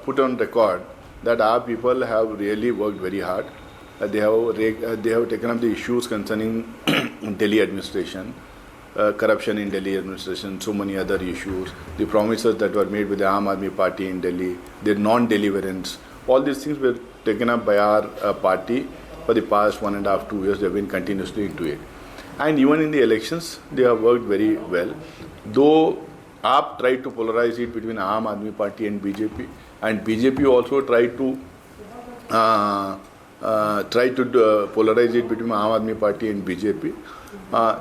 put on record that our people have really worked very hard. They have taken up the issues concerning Delhi administration, corruption in Delhi administration, so many other issues, the promises that were made with the Aam Aadmi Party in Delhi, the non-deliverance. All these things were taken up by our party for the past 1.5 to 2 years. They have been continuously into it. And even in the elections, they have worked very well. Though AAP tried to polarize it between Aam Aadmi Party and BJP also tried to polarize it between Aam Aadmi Party and BJP.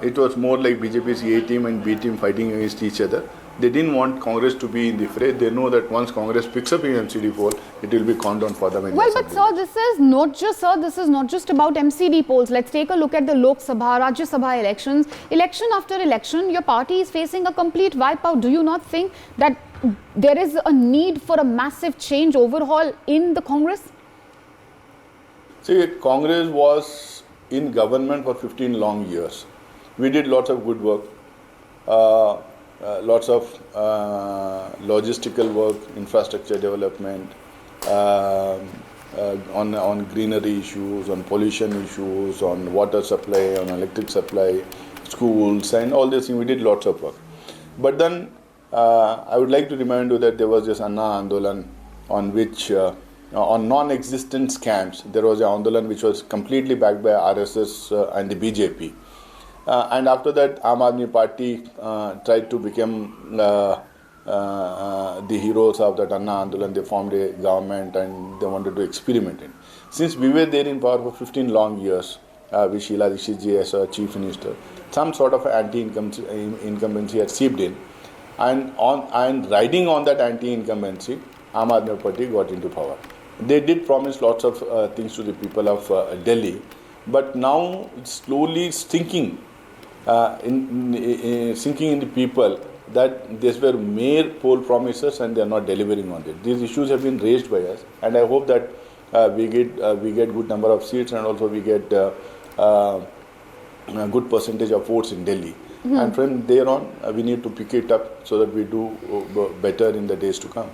It was more like BJP's A team and B team fighting against each other. They didn't want Congress to be in the fray. They know that once Congress picks up in MCD poll, it will be calmed down for them. Well, but sir, this is not just about MCD polls. Let's take a look at the Lok Sabha, Rajya Sabha elections. Election after election, your party is facing a complete wipeout. Do you not think that there is a need for a massive change, overhaul in the Congress? See, Congress was in government for 15 long years. We did lots of good work, lots of logistical work, infrastructure development, on greenery issues, on pollution issues, on water supply, on electric supply, schools, and all these things. We did lots of work. But then I would like to remind you that there was this Anna Andolan on which, on non-existent scams, there was an Andolan which was completely backed by RSS and the BJP. And after that, Aam Aadmi Party tried to become the heroes of that Anna Andolan. They formed a government and they wanted to experiment it. Since we were there in power for 15 long years, with Sheila Dikshit ji as our chief minister, some sort of anti-incumbency had seeped in. And riding on that anti-incumbency, Aam Aadmi Party got into power. They did promise lots of things to the people of Delhi, but now it's slowly sinking in the people that these were mere poll promises and they are not delivering on it. These issues have been raised by us, and I hope that we get good number of seats and also we get a good percentage of votes in Delhi. Mm-hmm. And from there on, we need to pick it up so that we do better in the days to come.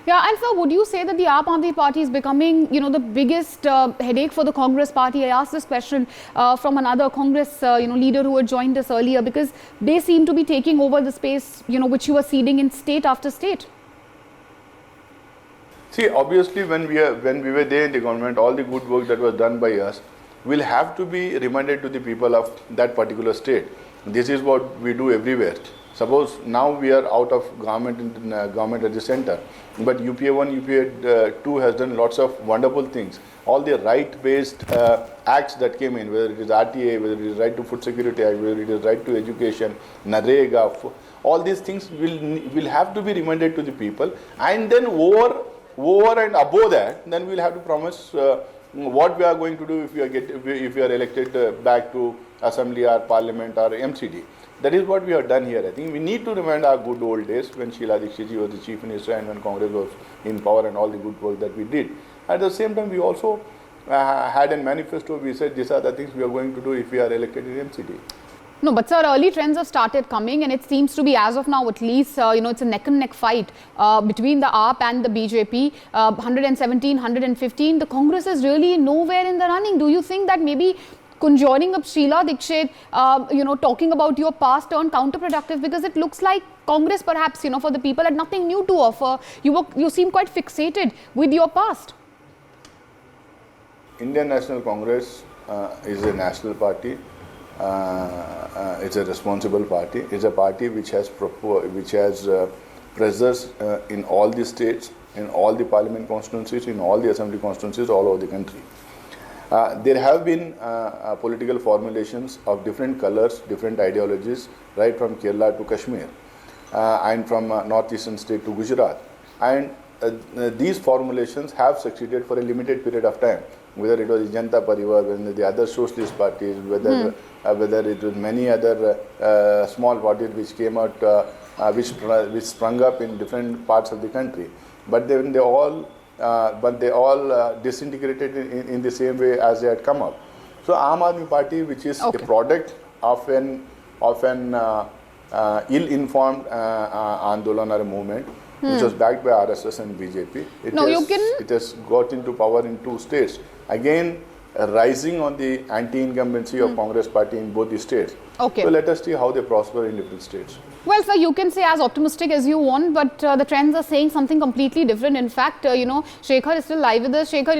Yeah, and sir, would you say that the Aam Aadmi Party is becoming, the biggest headache for the Congress party? I asked this question from another Congress, leader who had joined us earlier, because they seem to be taking over the space, which you are ceding in state after state. See, obviously, when we were there in the government, all the good work that was done by us will have to be reminded to the people of that particular state. This is what we do everywhere. Suppose now we are out of government at the center, but UPA 1, UPA 2 has done lots of wonderful things. All the right-based acts that came in, whether it is RTA, whether it is Right to Food Security Act, whether it is Right to Education, Narega, all these things will have to be reminded to the people, and then over and above that, then we'll have to promise what we are going to do if we are elected back to Assembly or Parliament or MCD. That is what we have done here. I think we need to remember our good old days when Sheila Dikshit ji was the chief minister and when Congress was in power and all the good work that we did. At the same time, we also had a manifesto. We said these are the things we are going to do if we are elected in MCD. No, but sir, early trends have started coming, and it seems to be, as of now at least, it's a neck and neck fight between the AAP and the BJP. 117, 115. The Congress is really nowhere in the running. Do you think that maybe conjuring up Sheila Dikshit, talking about your past turned counterproductive, because it looks like Congress, perhaps, for the people had nothing new to offer. You seem quite fixated with your past. Indian National Congress is a national party. It's a responsible party. It's a party which has presence in all the states, in all the parliament constituencies, in all the assembly constituencies all over the country. There have been political formulations of different colors, different ideologies, right from Kerala to Kashmir, and from northeastern state to Gujarat. And these formulations have succeeded for a limited period of time, whether it was Janata Parivar, whether the other socialist parties, whether it was many other small parties which came out, which sprung up in different parts of the country. But then they all disintegrated in the same way as they had come up. So Aam Aadmi Party, which is a product of an ill-informed Andolan or a movement, which was backed by RSS and BJP. It has got into power in 2 states. Again, rising on the anti-incumbency of Congress party in both the states. Okay. So let us see how they prosper in different states. Well, sir, you can say as optimistic as you want, but the trends are saying something completely different. In fact, Shekhar is still live with us. Shekhar,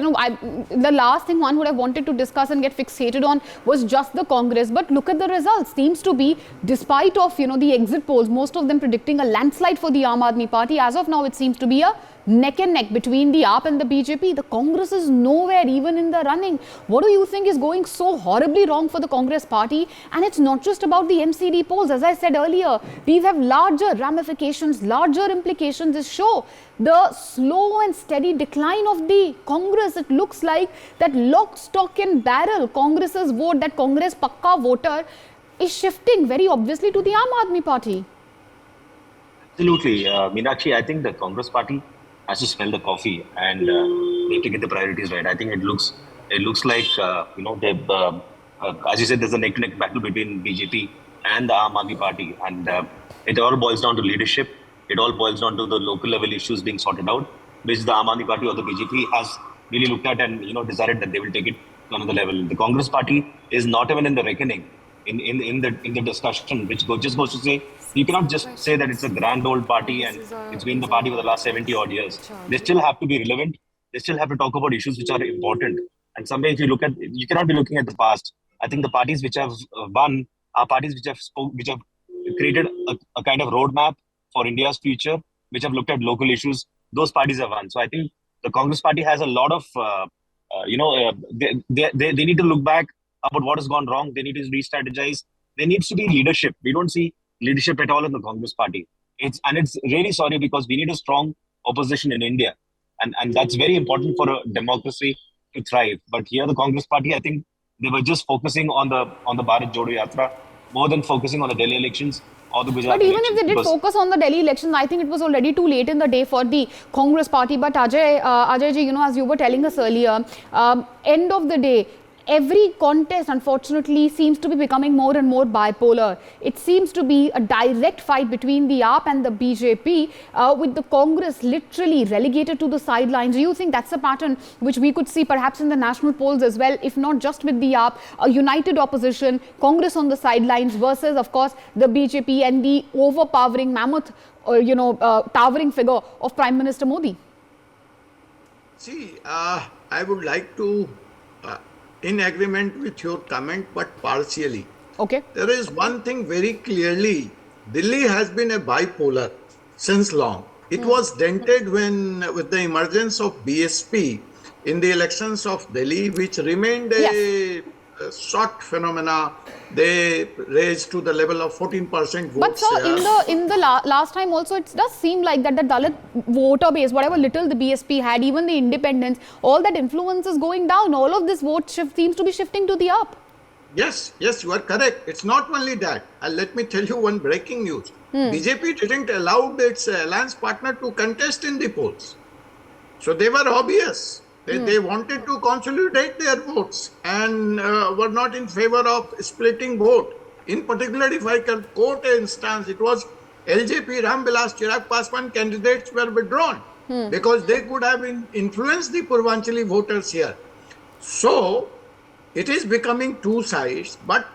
the last thing one would have wanted to discuss and get fixated on was just the Congress. But look at the results. Seems to be, despite of, the exit polls, most of them predicting a landslide for the Aam Aadmi Party. As of now, it seems to be a neck and neck between the AAP and the BJP. The Congress is nowhere even in the running. What do you think is going so horribly wrong for the Congress party? And it's not just about the MCD polls. As I said earlier, these have larger ramifications, larger implications. This show the slow and steady decline of the Congress. It looks like that lock, stock and barrel Congress's vote, that Congress Pakka voter is shifting very obviously to the Aam Aadmi Party. Absolutely. Meenakshi, I think the Congress party has to smell the coffee and they have to get the priorities right. I think it looks like, as you said, there's a neck-to-neck battle between BJP and the Aam Aadmi Party. And it all boils down to leadership. It all boils down to the local level issues being sorted out, which the Aam Aadmi Party or the BJP has really looked at and, decided that they will take it to another level. The Congress party is not even in the reckoning, in the discussion, which just goes to say, you cannot just say that it's a grand old party and it's been the party for the last 70 odd years. They still have to be relevant. They still have to talk about issues which are important. And somewhere, if you look at, you cannot be looking at the past. I think the parties which have won are parties which have created a kind of roadmap for India's future, which have looked at local issues. Those parties have won. So I think the Congress party has a lot of, they need to look back about what has gone wrong. They need to re-strategize. There needs to be leadership. We don't see leadership at all in the Congress party. It's really sorry, because we need a strong opposition in India. And that's very important for a democracy to thrive. But here the Congress party, I think they were just focusing on the Bharat Jodo Yatra more than focusing on the Delhi elections or the Gujarat elections. But even if they did focus on the Delhi elections, I think it was already too late in the day for the Congress party. But Ajay ji, as you were telling us earlier, end of the day, every contest, unfortunately, seems to be becoming more and more bipolar. It seems to be a direct fight between the AAP and the BJP, with the Congress literally relegated to the sidelines. Do you think that's a pattern which we could see perhaps in the national polls as well, if not just with the AAP, a united opposition, Congress on the sidelines versus, of course, the BJP and the overpowering mammoth, towering figure of Prime Minister Modi? See, I would like to in agreement with your comment, but partially. Okay. There is one thing very clearly. Delhi has been a bipolar since long. It was dented with the emergence of BSP in the elections of Delhi, which remained a short phenomena. They raised to the level of 14% votes. But sir, in the last time also, it does seem like that the Dalit voter base, whatever little the BSP had, even the independents, all that influence is going down. All of this vote shift seems to be shifting to the up. Yes, you are correct. It's not only that. Let me tell you one breaking news. BJP didn't allow its alliance partner to contest in the polls. So they were obvious. They wanted to consolidate their votes and were not in favor of splitting vote. In particular, if I can quote an instance, it was LJP, Ram Vilas, Chirag Paswan candidates were withdrawn because they could have influenced the Purvanchali voters here. So, it is becoming two sides, but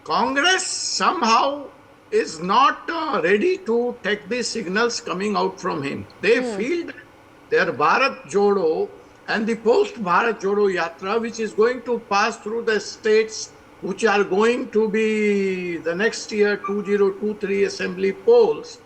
Congress somehow is not ready to take the signals coming out from him. They feel that their Bharat Jodo and the post-Bharat Jodo Yatra, which is going to pass through the states which are going to be the next year 2023 assembly polls,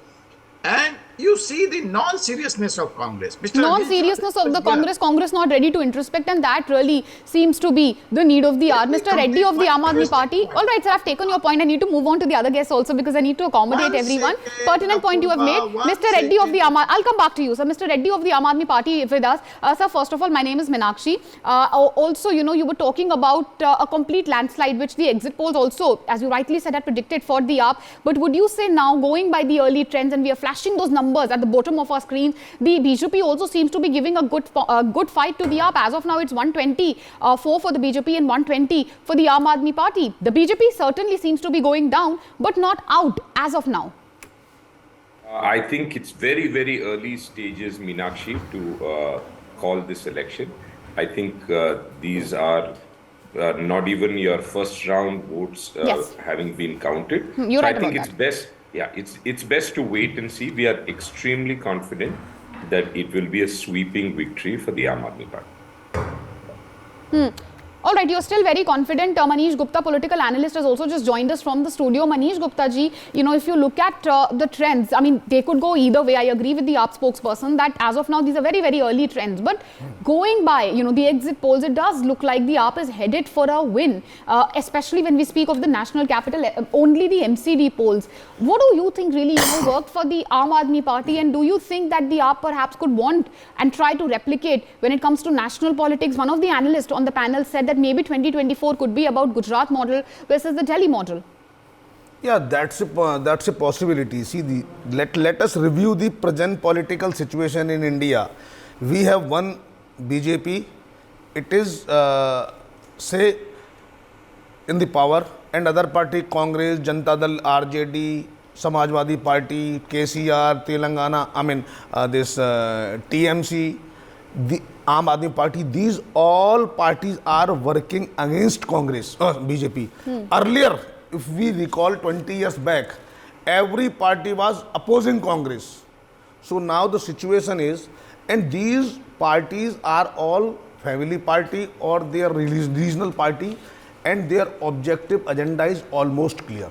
and you see the non-seriousness of Congress. Non-seriousness of the Congress not ready to introspect, and that really seems to be the need of the hour. Mr. Reddy of the Aam Aadmi Party. All right, sir, I've taken your point. I need to move on to the other guests also because I need to accommodate everyone. Pertinent point you have made. Mr. Reddy of the Aam Aadmi, I'll come back to you, sir. Mr. Reddy of the Aam Aadmi Party with us. Sir, first of all, my name is Meenakshi. Also, you know, you were talking about a complete landslide, which the exit polls also, as you rightly said, had predicted for the AAP. But would you say now, going by the early trends, and we are flashing those numbers at the bottom of our screen, the BJP also seems to be giving a good fight to the AAP. As of now, it's 124 for the BJP and 120 for the Aam Aadmi Party. The BJP certainly seems to be going down, but not out as of now. I think it's very, very early stages, Meenakshi, to call this election. I think these are not even your first round votes having been counted. You're right. I think it's best. Yeah, it's best to wait and see. We are extremely confident that it will be a sweeping victory for the Aam Aadmi Party. All right, you're still very confident. Manish Gupta, political analyst, has also just joined us from the studio. Manish Gupta ji, you know, if you look at the trends, I mean, they could go either way. I agree with the AAP spokesperson that as of now, these are very, very early trends. But going by, you know, the exit polls, it does look like the AAP is headed for a win, especially when we speak of the national capital, only the MCD polls. What do you think really, you know, worked for the Aam Aadmi Party? And do you think that the AAP perhaps could want and try to replicate when it comes to national politics? One of the analysts on the panel said that maybe 2024 could be about Gujarat model versus the Delhi model. Yeah, that's a possibility. See, let us review the present political situation in India. We have one BJP. It is say in the power, and other party Congress, Janata Dal, RJD, Samajwadi Party, KCR, Telangana. I mean this TMC, the Aam Aadmi Party. These all parties are working against Congress, BJP. Earlier, if we recall 20 years back, every party was opposing Congress. So now the situation is, and these parties are all family party or their regional party, and their objective agenda is almost clear.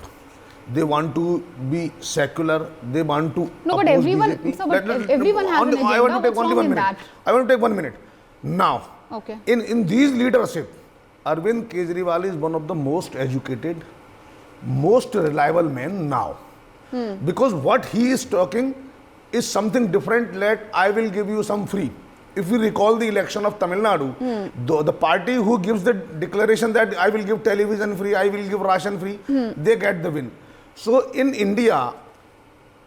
They want to be secular. They want to no, but everyone, BJP. So, but everyone has an agenda. I want to take What's only wrong 1 in minute. that? I want to take 1 minute. Now, okay. in these leadership, Arvind Kejriwal is one of the most educated, most reliable men now. Because what he is talking is something different. I will give you some free. If we recall the election of Tamil Nadu, the party who gives the declaration that I will give television free, I will give ration free, they get the win. So in India,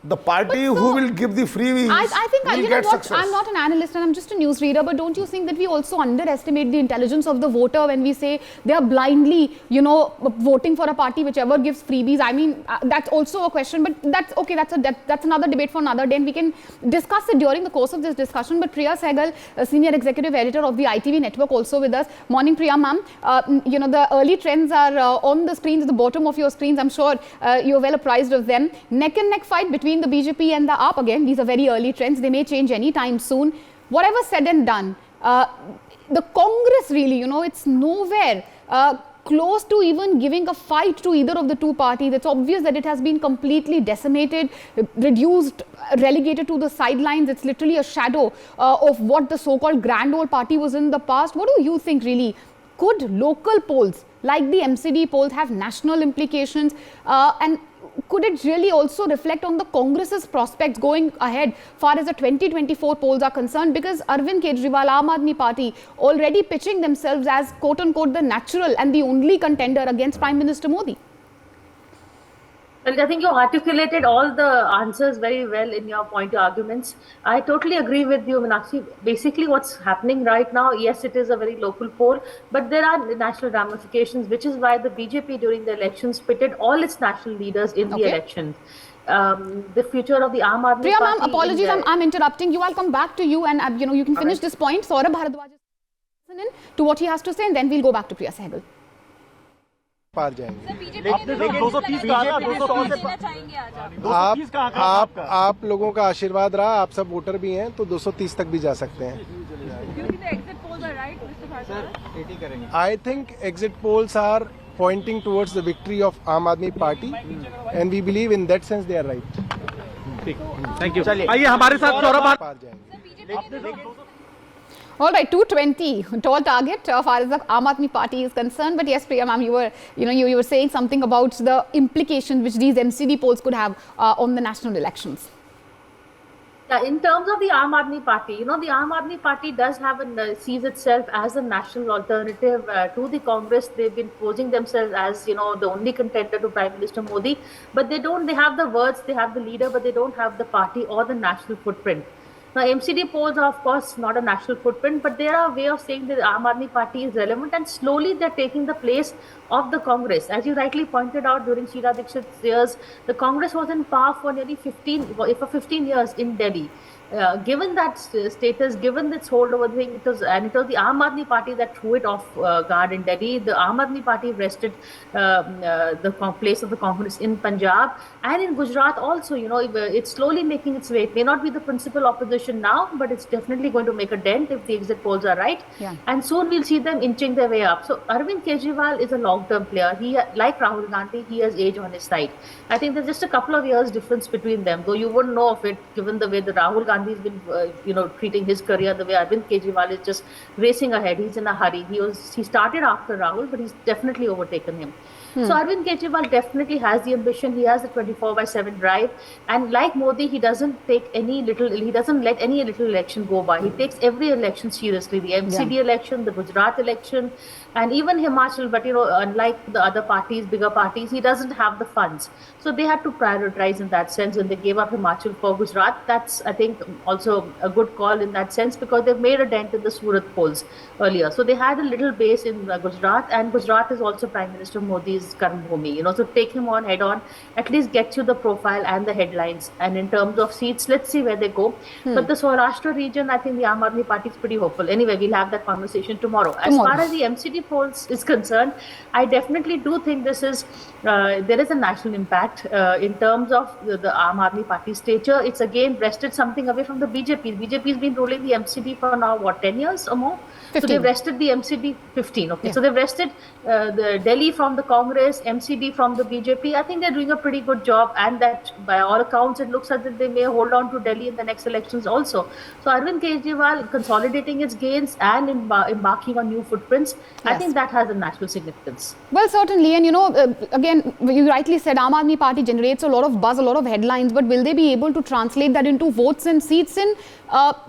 the party who will give the freebies I think, will you know get what, success. I'm not an analyst and I'm just a newsreader, but don't you think that we also underestimate the intelligence of the voter when we say they are blindly, you know, voting for a party whichever gives freebies? I mean, that's also a question, but that's okay. That's another debate for another day, and we can discuss it during the course of this discussion. But Priya Sehgal, senior executive editor of the ITV network, also with us. Morning, Priya ma'am. You know, the early trends are on the screens, at the bottom of your screens. I'm sure you're well apprised of them. Neck and neck fight between the BJP and the AAP. Again, these are very early trends. They may change any time soon. Whatever said and done, the Congress really, you know, it's nowhere close to even giving a fight to either of the two parties. It's obvious that it has been completely decimated, reduced, relegated to the sidelines. It's literally a shadow of what the so-called grand old party was in the past. What do you think really? Could local polls like the MCD polls have national implications? And could it really also reflect on the Congress's prospects going ahead far as the 2024 polls are concerned? Because Arvind Kejriwal, Aam Aadmi Party, already pitching themselves as quote-unquote the natural and the only contender against Prime Minister Modi. Well, I think you articulated all the answers very well in your point, your arguments. I totally agree with you, Meenakshi. Basically, what's happening right now, yes, it is a very local poll, but there are national ramifications, which is why the BJP during the elections pitted all its national leaders in the elections. The future of the Aam Aadmi Priya Party... ma'am, apologies, I'm interrupting you. I'll come back to you and you know, you can finish this point. Saurabh Bharadwaj is listening to what he has to say, and then we'll go back to Priya Sehgal. पार जाएंगे। आपने 230 कहा ना, 230 से आप लोगों का आशीर्वाद रहा, आप सब वोटर भी हैं, तो 230 तक भी जा सकते हैं। I think exit polls are pointing towards the victory of Aam Aadmi Party, and we believe in that sense they are right. Thank you. आइए हमारे साथ सौरभ पार जाएंगे। All right, 220 tall target as far as the Aam Aadmi Party is concerned. But yes, Priya ma'am, you were saying something about the implications which these MCD polls could have on the national elections. Yeah, in terms of the Aam Aadmi Party, the Aam Aadmi Party does have sees itself as a national alternative to the Congress. They've been posing themselves as, the only contender to Prime Minister Modi. But they have the words, they have the leader, but they don't have the party or the national footprint. Now, MCD polls are, of course, not a national footprint, but they are a way of saying that the Aam Aadmi Party is relevant, and slowly they're taking the place of the Congress. As you rightly pointed out, during Sheila Dikshit's years, the Congress was in power for nearly 15 years in Delhi. Given that status, given its hold over the thing, it was the Aam Aadmi Party that threw it off guard in Delhi. The Aam Aadmi Party wrested the place of the Congress in Punjab and in Gujarat also. It's slowly making its way. It may not be the principal opposition now, but it's definitely going to make a dent if the exit polls are right. Yeah. And soon we'll see them inching their way up. So Arvind Kejriwal is a long-term player. He, like Rahul Gandhi, he has age on his side. I think there's just a couple of years difference between them, though you wouldn't know of it given the way that Rahul Gandhi has been, treating his career, the way Arvind Kejriwal is just racing ahead. He's in a hurry. He started after Rahul, but he's definitely overtaken him. So Arvind Kejriwal definitely has the ambition. He has the 24/7 drive, and like Modi, he doesn't let any little election go by. He takes every election seriously. The MCD election, the Gujarat election, and even Himachal. But unlike the other parties, bigger parties, he doesn't have the funds. So they had to prioritize in that sense when they gave up Himachal for Gujarat. That's, I think, also a good call in that sense, because they've made a dent in the Surat polls earlier. So they had a little base in Gujarat, and Gujarat is also Prime Minister Modi's Karm Bhumi. So take him on head on, at least get you the profile and the headlines. And in terms of seats, let's see where they go. But the Saurashtra region, I think the Aam Aadmi Party is pretty hopeful. Anyway, we'll have that conversation tomorrow. As far as the MCD polls is concerned, I definitely do think there is a national impact in terms of the Aam Aadmi Party stature. It's again wrested something away from the BJP. BJP has been ruling the MCD for now, 10 years or more? 15. So they've wrested the MCD, 15. Okay, so they've wrested the Delhi from the Congress, MCD from the BJP. I think they're doing a pretty good job, and that by all accounts, it looks as if they may hold on to Delhi in the next elections also. So Arvind Kejriwal consolidating its gains and embarking on new footprints, I think that has a national significance. Well, certainly, and again, you rightly said, Aam Aadmi Party generates a lot of buzz, a lot of headlines, but will they be able to translate that into votes and seats in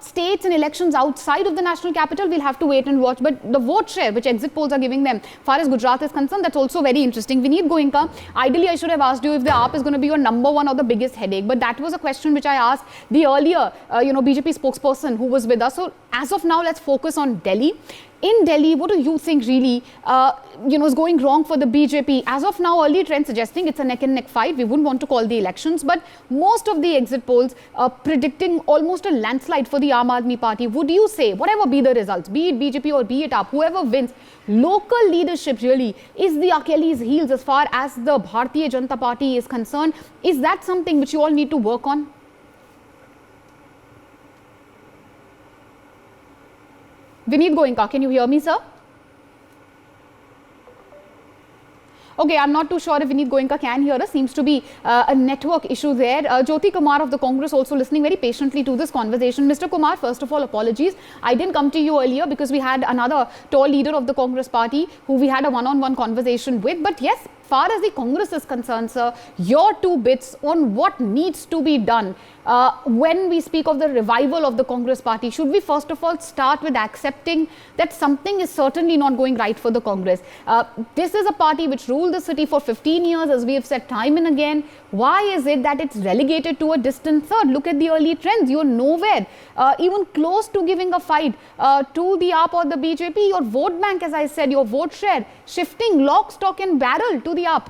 states and elections outside of the national capital? We'll have to wait and watch. But the vote share which exit polls are giving them, far as Gujarat is concerned, that's also very interesting. Vineet Goenka, ideally I should have asked you if the AAP is going to be your number one or the biggest headache, but that was a question which I asked the earlier BJP spokesperson who was with us. So as of now, let's focus on Delhi. In Delhi, what do you think really is going wrong for the BJP? As of now, early trends suggesting it's a neck and neck fight. We wouldn't want to call the elections, but most of the exit polls are predicting almost a landslide for the Aam Aadmi Party. Would you say, whatever be the results, be it BJP or be it AAP, whoever wins, local leadership really is the Achilles heels as far as the Bharatiya Janata Party is concerned? Is that something which you all need to work on? Vineet Goenka, can you hear me, sir? Okay, I'm not too sure if Vineet Goenka can hear us. Seems to be a network issue there. Jyoti Kumar of the Congress also listening very patiently to this conversation. Mr. Kumar, first of all, apologies. I didn't come to you earlier because we had another tall leader of the Congress party who we had a one-on-one conversation with. But yes, far as the Congress is concerned, sir, your two bits on what needs to be done when we speak of the revival of the Congress party. Should we first of all start with accepting that something is certainly not going right for the Congress? This is a party which ruled the city for 15 years, as we have said time and again. Why is it that it's relegated to a distant third? Look at the early trends. You're nowhere even close to giving a fight to the AAP or the BJP. Your vote bank, as I said, your vote share shifting lock, stock and barrel to the AAP.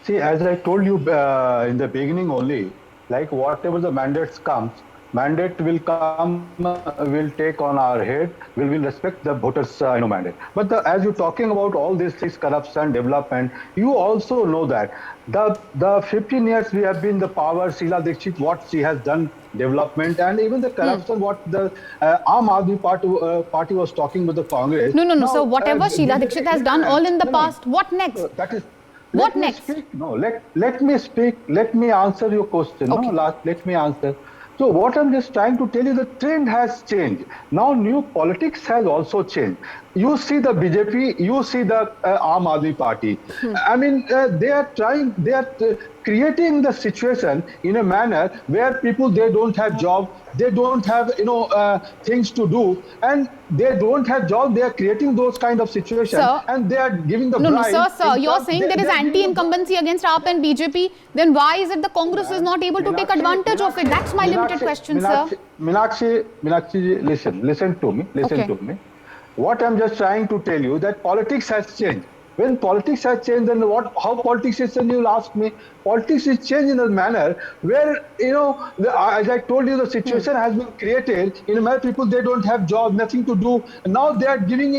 See, as I told you in the beginning only, like whatever the mandates comes, mandate will come, will take on our head, we will respect the voters' mandate. But as you're talking about all these things, corruption, development, you also know that the 15 years we have been the power, Sheila Dikshit, what she has done, development, and even the corruption, what the Aam Aadmi party was talking with the Congress. No, Now, so whatever Sheila Dikshit has done all in the past, what next? That is. What Let me next? speak. No, let me speak. Let me answer your question. Okay. No, let me answer. So what I'm just trying to tell you, the trend has changed. Now new politics has also changed. You see the BJP, you see the Aam Aadmi Party. I mean, they are creating the situation in a manner where people, they don't have job, they don't have things to do, and they don't have job. They are creating those kind of situations, Sir, and they are giving the No, bribe. sir, you're saying there is anti-incumbency against AAP and BJP. Then why is it the Congress is not able to take advantage of it? That's my limited question, sir. Meenakshi, listen to me. To me. What I'm just trying to tell you, that politics has changed. When politics has changed, then how politics is changed, you'll ask me. Politics is changed in a manner where, as I told you, the situation has been created in a manner people, they don't have job, nothing to do. And now they are giving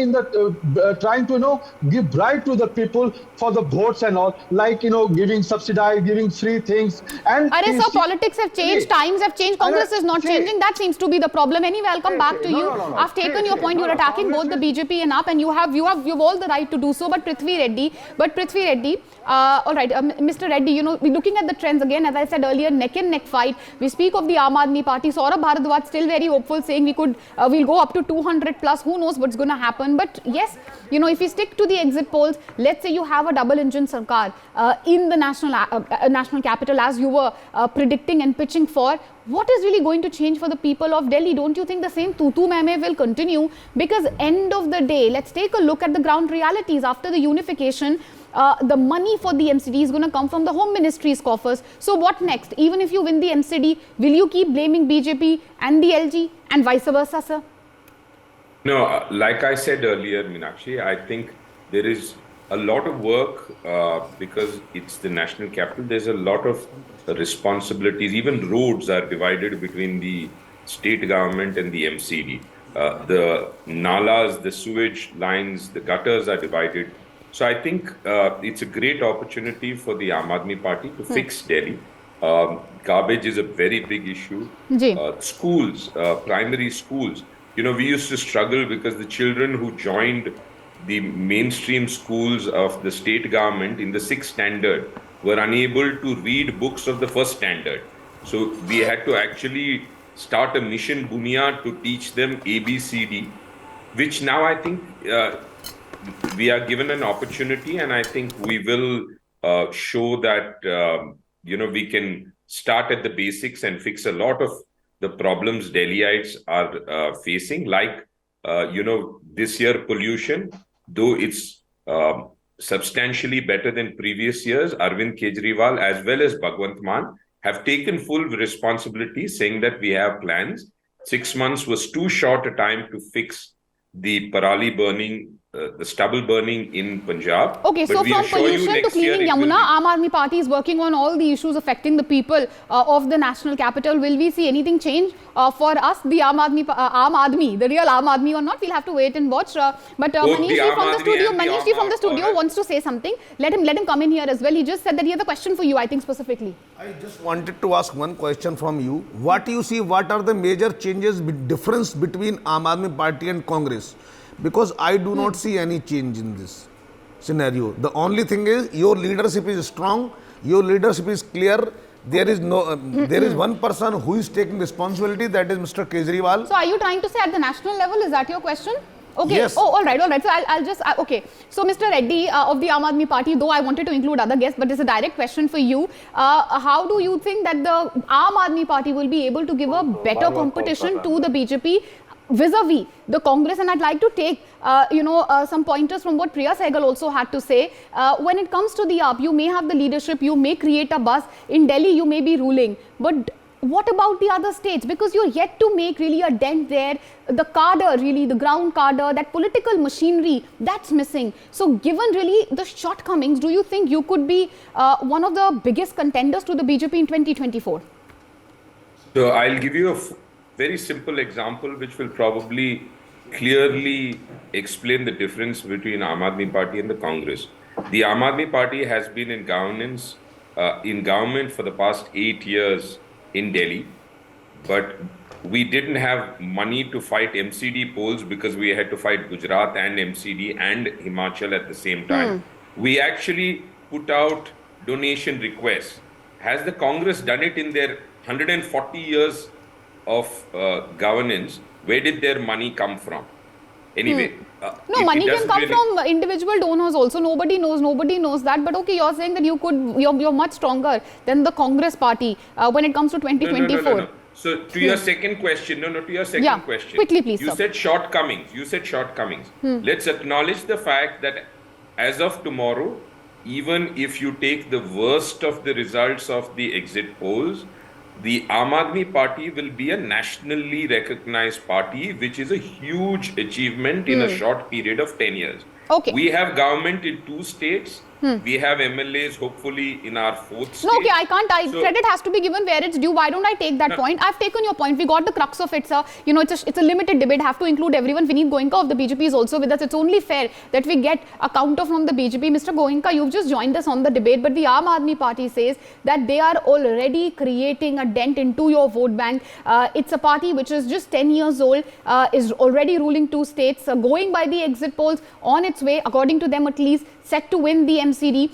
trying to, give bribe to the people for the votes and all, like, giving subsidize, giving free things. And Sir, politics have changed, times have changed, Congress is not changing. That seems to be the problem. Anyway, I'll come back to you. I've taken your point. You're attacking both the BJP and AAP, and you have all the right to do so. But Prithvi Reddy, all right, Mr. Reddy, looking at the trends again, as I said earlier, neck and neck fight. We speak of the Aam Aadmi Party. Saurabh Bharadwaj still very hopeful, saying we'll go up to 200 plus. Who knows what's going to happen? But yes, if we stick to the exit polls, let's say you have a double engine sarkar in the national capital, as you were predicting and pitching for. What is really going to change for the people of Delhi? Don't you think the same tutu meme will continue? Because end of the day, let's take a look at the ground realities. After the unification, the money for the MCD is going to come from the Home Ministry's coffers. So what next? Even if you win the MCD, will you keep blaming BJP and the LG and vice versa, sir? No, like I said earlier, Meenakshi, I think there is a lot of work because it's the national capital. There's a lot of responsibilities. Even roads are divided between the state government and the MCD. The nalas, the sewage lines, the gutters are divided. So I think it's a great opportunity for the Aam Aadmi Party to fix Delhi. Garbage is a very big issue. Schools, primary schools. We used to struggle because the children who joined the mainstream schools of the state government in the 6th standard were unable to read books of the 1st standard. So we had to actually start a mission Bunyad to teach them ABCD, which now I think we are given an opportunity, and I think we will show that, we can start at the basics and fix a lot of the problems Delhiites are facing, like, this year pollution, though it's substantially better than previous years, Arvind Kejriwal as well as Bhagwant Mann have taken full responsibility, saying that we have plans. 6 months was too short a time to fix the parali burning, the stubble burning in Punjab. Okay, so from pollution to cleaning Yamuna, Aam Aadmi Party is working on all the issues affecting the people of the national capital. Will we see anything change for us, the Aam Aadmi, the real Aam Aadmi or not? We'll have to wait and watch. But Manish from the studio wants to say something. Let him come in here as well. He just said that he has a question for you, I think specifically. I just wanted to ask one question from you. What you see, what are the major changes, difference between Aam Aadmi Party and Congress? Because I do not see any change in this scenario. The only thing is your leadership is strong, your leadership is clear. There is there is one person who is taking responsibility, that is Mr. Kejriwal. So are you trying to say at the national level, is that your question? Okay. Yes. Oh, all right. So I'll just, okay. So Mr. Reddy of the Aam Aadmi Party, though I wanted to include other guests, but it's a direct question for you. How do you think that the Aam Aadmi Party will be able to give a better competition to the BJP vis-a-vis the Congress? And I'd like to take, some pointers from what Priya Sehgal also had to say. When it comes to the AAP, you may have the leadership, you may create a buzz. In Delhi, you may be ruling. But what about the other states? Because you're yet to make really a dent there. The cadre, really, the ground cadre, that political machinery, that's missing. So given really the shortcomings, do you think you could be one of the biggest contenders to the BJP in 2024? So I'll give you a very simple example which will probably clearly explain the difference between Aam Aadmi Party and the Congress. The Aam Aadmi Party has been in governance, in government for the past 8 years in Delhi, but we didn't have money to fight MCD polls because we had to fight Gujarat and MCD and Himachal at the same time. We actually put out donation requests. Has the Congress done it in their 140 years of governance? Where did their money come from? Anyway, no, money can come from individual donors also. Nobody knows that. But okay, you're saying that you're much stronger than the Congress party when it comes to 2024. No. So to your second question, to your second question. Quickly, please, You sir. said shortcomings. Let's acknowledge the fact that as of tomorrow, even if you take the worst of the results of the exit polls, the Aam Aadmi Party will be a nationally recognized party, which is a huge achievement in a short period of 10 years. Okay. We have government in 2 states. We have MLAs hopefully in our 4th state. No, okay, I can't. Credit has to be given where it's due. Why don't I take that point? I've taken your point. We got the crux of it, sir. You know, it's a limited debate. Have to include everyone. Vineet Goenka of the BJP is also with us. It's only fair that we get a counter from the BJP. Mr. Goenka, you've just joined us on the debate, but the Aam Aadmi Party says that they are already creating a dent into your vote bank. It's a party which is just 10 years old, is already ruling 2 states, going by the exit polls, on its way, according to them at least, set to win the MCD.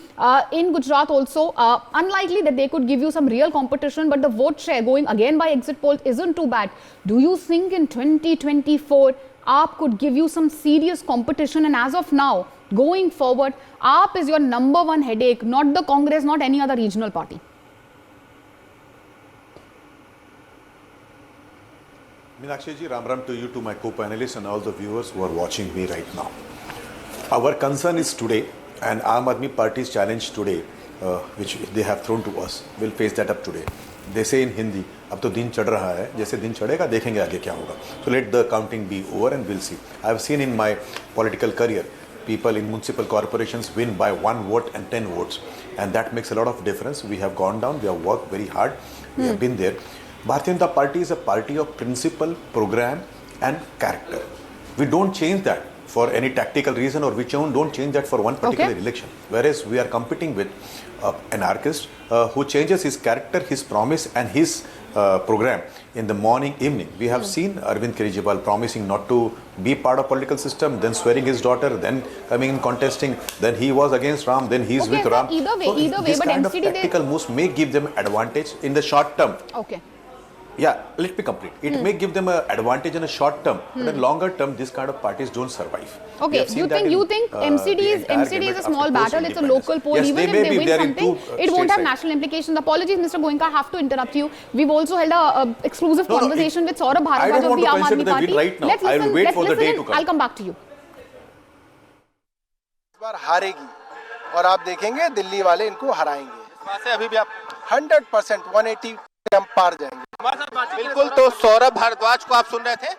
In Gujarat also, unlikely that they could give you some real competition, but the vote share going again by exit polls isn't too bad. Do you think in 2024, AAP could give you some serious competition? And as of now, going forward, AAP is your #1 headache, not the Congress, not any other regional party. Meenakshi ji, Ram to you, to my co-panelists and all the viewers who are watching me right now. Our concern is today, and Aam Aadmi Party's challenge today, which they have thrown to us, we'll face that up today. They say in Hindi, अब तो दिन चढ़ रहा है, जैसे दिन चढ़ेगा देखेंगे आगे क्या होगा. So let the counting be over and we'll see. I've seen in my political career, people in municipal corporations win by 1 vote and 10 votes. And that makes a lot of difference. We have gone down, we have worked very hard, we have been there. Bharatiya Janata Party is a party of principle, program and character. We don't change that for any tactical reason, or we don't change that for one particular election. Whereas we are competing with an anarchist who changes his character, his promise and his program in the morning, evening. We have seen Arvind Kejriwal promising not to be part of political system, then swearing his daughter, then coming in contesting, then he was against Ram, then he is with Ram. Either way, this but kind MCD of tactical moves may give them advantage in the short term. Okay. Yeah, let me complete. It may give them an advantage in a short term, but in longer term, these kind of parties don't survive. Okay, you think MCD is a small battle? It's a local poll. Yes, even if they win something, it won't have national implications. Apologies, Mr. Goenka, I have to interrupt you. We've also held a exclusive conversation with Saurabh Bharadwaj of the Aam Aadmi Party. Right now. Let's listen. I will wait for the day to come. I'll come back to you. इस बार हारेगी और आप देखेंगे दिल्ली वाले इनको हराएंगे। अभी भी आप 100% 180 हम पार जाएंगे। बिल्कुल, तो सौरभ भारद्वाज को आप सुन रहे थे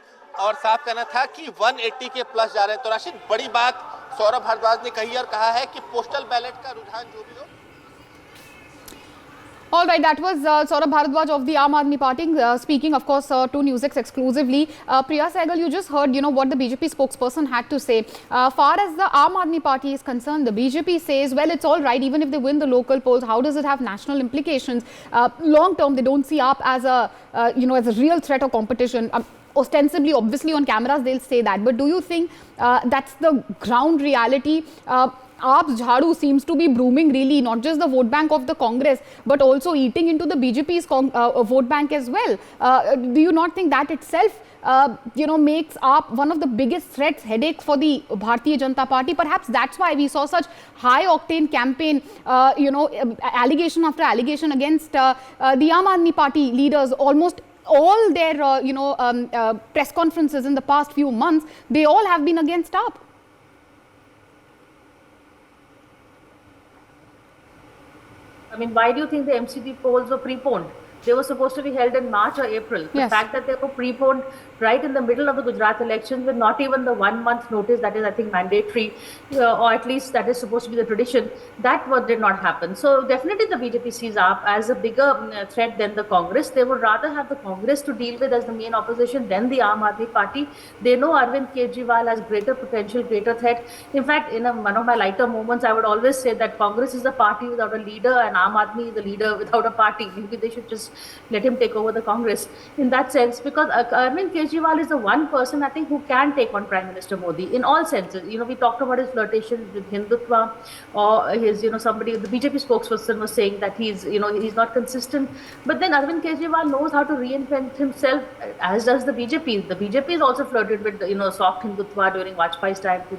और साफ कहना था कि 180 के प्लस जा रहे हैं। तो राशिद, बड़ी बात सौरभ भारद्वाज ने कही और कहा है कि पोस्टल बैलेट का रुझान जो भी हो। All right, that was Saurabh Bharadwaj of the Aam Aadmi Party, speaking, of course, to NewsX exclusively. Priya Sehgal, you just heard, what the BJP spokesperson had to say. Far as the Aam Aadmi Party is concerned, the BJP says, well, it's all right, even if they win the local polls, how does it have national implications? Long term, they don't see AAP as a, as a real threat or competition. Ostensibly, obviously, on cameras, they'll say that. But do you think that's the ground reality? AAP's Jhadu seems to be brooming really, not just the vote bank of the Congress, but also eating into the BJP's vote bank as well. Do you not think that itself, makes AAP one of the biggest threats, headaches for the Bharatiya Janata Party? Perhaps that's why we saw such high-octane campaign, allegation after allegation against the Aam Aadmi Party leaders. Almost all their, press conferences in the past few months, they all have been against AAP. I mean, why do you think the MCD polls were preponed? They were supposed to be held in March or April. The fact that they were preponed right in the middle of the Gujarat elections with not even the 1 month notice that is, I think, mandatory, or at least that is supposed to be the tradition, that did not happen. So definitely the BJP sees AAP as a bigger threat than the Congress. They would rather have the Congress to deal with as the main opposition than the Aam Aadmi Party. They know Arvind Kejriwal has greater potential, greater threat. In fact, in one of my lighter moments, I would always say that Congress is a party without a leader and Aam Aadmi is a leader without a party. Maybe they should just let him take over the Congress in that sense, because Arvind Kejriwal is the one person I think who can take on Prime Minister Modi in all senses. We talked about his flirtation with Hindutva, or his, somebody, the BJP spokesperson was saying that he's not consistent. But then Arvind Kejriwal knows how to reinvent himself, as does the BJP. The BJP is also flirted with, soft Hindutva during Vajpayee's time to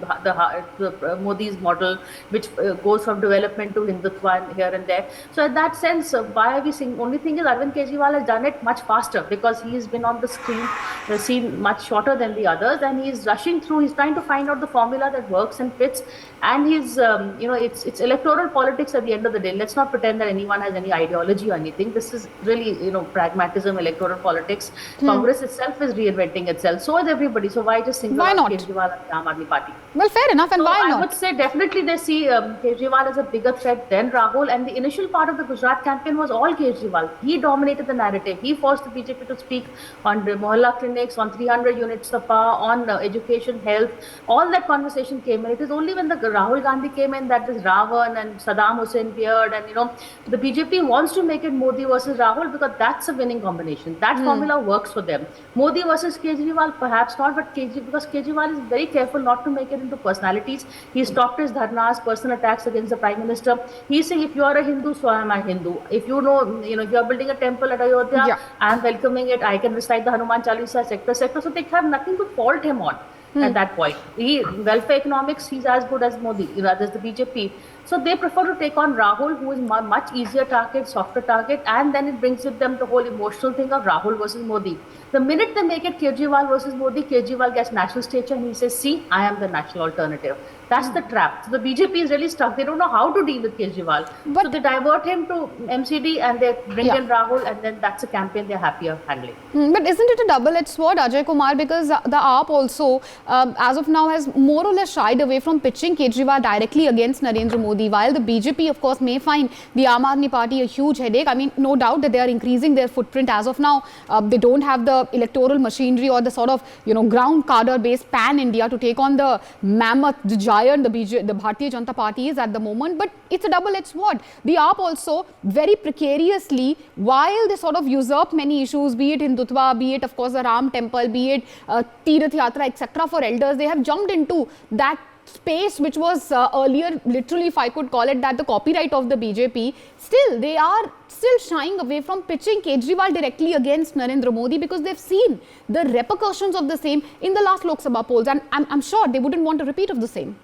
the Modi's model, which goes from development to Hindutva here and there. So in that sense, why are we seeing? Only thing is Arvind Kejriwal has done it much faster because he's been on the scene much shorter than the others, and he's rushing through. He's trying to find out the formula that works and fits. And he's, it's electoral politics at the end of the day. Let's not pretend that anyone has any ideology or anything. This is really, pragmatism, electoral politics. Congress itself is reinventing itself. So is everybody. So why just single out Kejriwal and the Aam Aadmi Party? Well, fair enough. And why not? I would say definitely they see Kejriwal as a bigger threat than Rahul. And the initial part of the Gujarat campaign was all Kejriwal. He dominated the narrative. He forced the BJP to speak on the Mohalla clinics, on 300 units of power, on education, health. All that conversation came in. It is only when the Rahul Gandhi came in that this Ravan and Saddam Hussein appeared, and the BJP wants to make it Modi versus Rahul because that's a winning combination. That formula works for them. Modi versus Kejriwal, perhaps not, but because Kejriwal is very careful not to make it into personalities. He stopped his dharnas, personal attacks against the Prime Minister. He's saying, if you are a Hindu, so am I Hindu. If if you are building a temple at Ayodhya, I am welcoming it. I can recite the Hanuman Chalisa sector. So they have nothing to fault him on. At that point, welfare economics, he's as good as Modi, as the BJP. So they prefer to take on Rahul, who is much easier target, softer target, and then it brings with them the whole emotional thing of Rahul versus Modi. The minute they make it Kejriwal versus Modi, Kejriwal gets national stature and he says, see, I am the national alternative. That's the trap. So the BJP is really stuck. They don't know how to deal with Kejriwal. So they divert him to MCD and they bring in Rahul, and then that's a campaign they're happier handling. But isn't it a double-edged sword, Ajay Kumar? Because the AAP also, as of now, has more or less shied away from pitching Kejriwal directly against Narendra Modi. While the BJP, of course, may find the Aam Aadmi Party a huge headache. I mean, no doubt that they are increasing their footprint as of now. They don't have the electoral machinery or the sort of, ground cadre-based pan-India to take on the mammoth, the giant, the Bharatiya Janata Party is at the moment. But it's a double-edged sword. The AAP also, very precariously, while they sort of usurp many issues, be it Hindutva, be it, of course, the Ram Temple, be it Tirath Yatra, etc. for elders, they have jumped into that space which was earlier, literally, if I could call it that, the copyright of the BJP. Still, they are still shying away from pitching Kejriwal directly against Narendra Modi because they've seen the repercussions of the same in the last Lok Sabha polls, and I'm sure they wouldn't want a repeat of the same.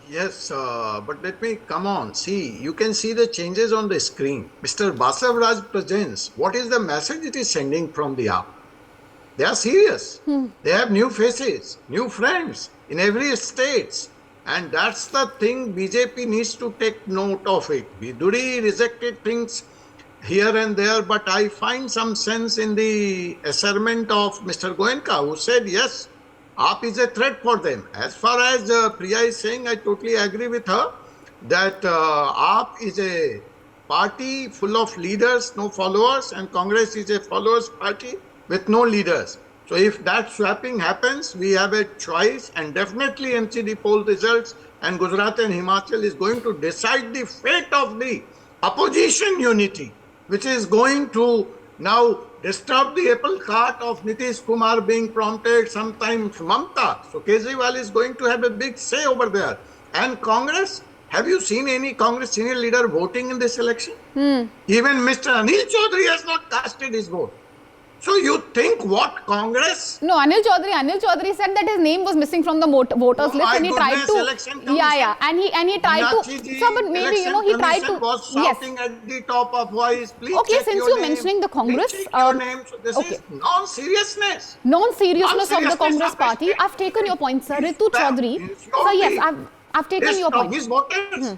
Yes, but let me come on. See, you can see the changes on the screen. Mr. Basavaraj presents. What is the message it is sending from the AAP? They are serious. They have new faces, new friends in every state. And that's the thing BJP needs to take note of it. Biduri rejected things here and there, but I find some sense in the assessment of Mr. Goenka, who said, yes, AAP is a threat for them. As far as Priya is saying, I totally agree with her that AAP is a party full of leaders, no followers, and Congress is a followers party with no leaders. So if that swapping happens, we have a choice, and definitely MCD poll results and Gujarat and Himachal is going to decide the fate of the opposition unity, which is going to now disturb the apple cart of Nitish Kumar being prompted, sometimes Mamta. So Kejriwal is going to have a big say over there. And Congress, have you seen any Congress senior leader voting in this election? Even Mr. Anil Chaudhary has not casted his vote. So you think what Congress? No, Anil Chaudhary said that his name was missing from the voters list, and he tried to. And he tried to. So, but maybe he tried to. Was shouting at the top of voice. Please okay, since you're mentioning the Congress, so this is non-seriousness. Non-seriousness of the Congress party. I've taken your point, sir. Ritu Chaudhary. So yes, I've taken your point. His voters.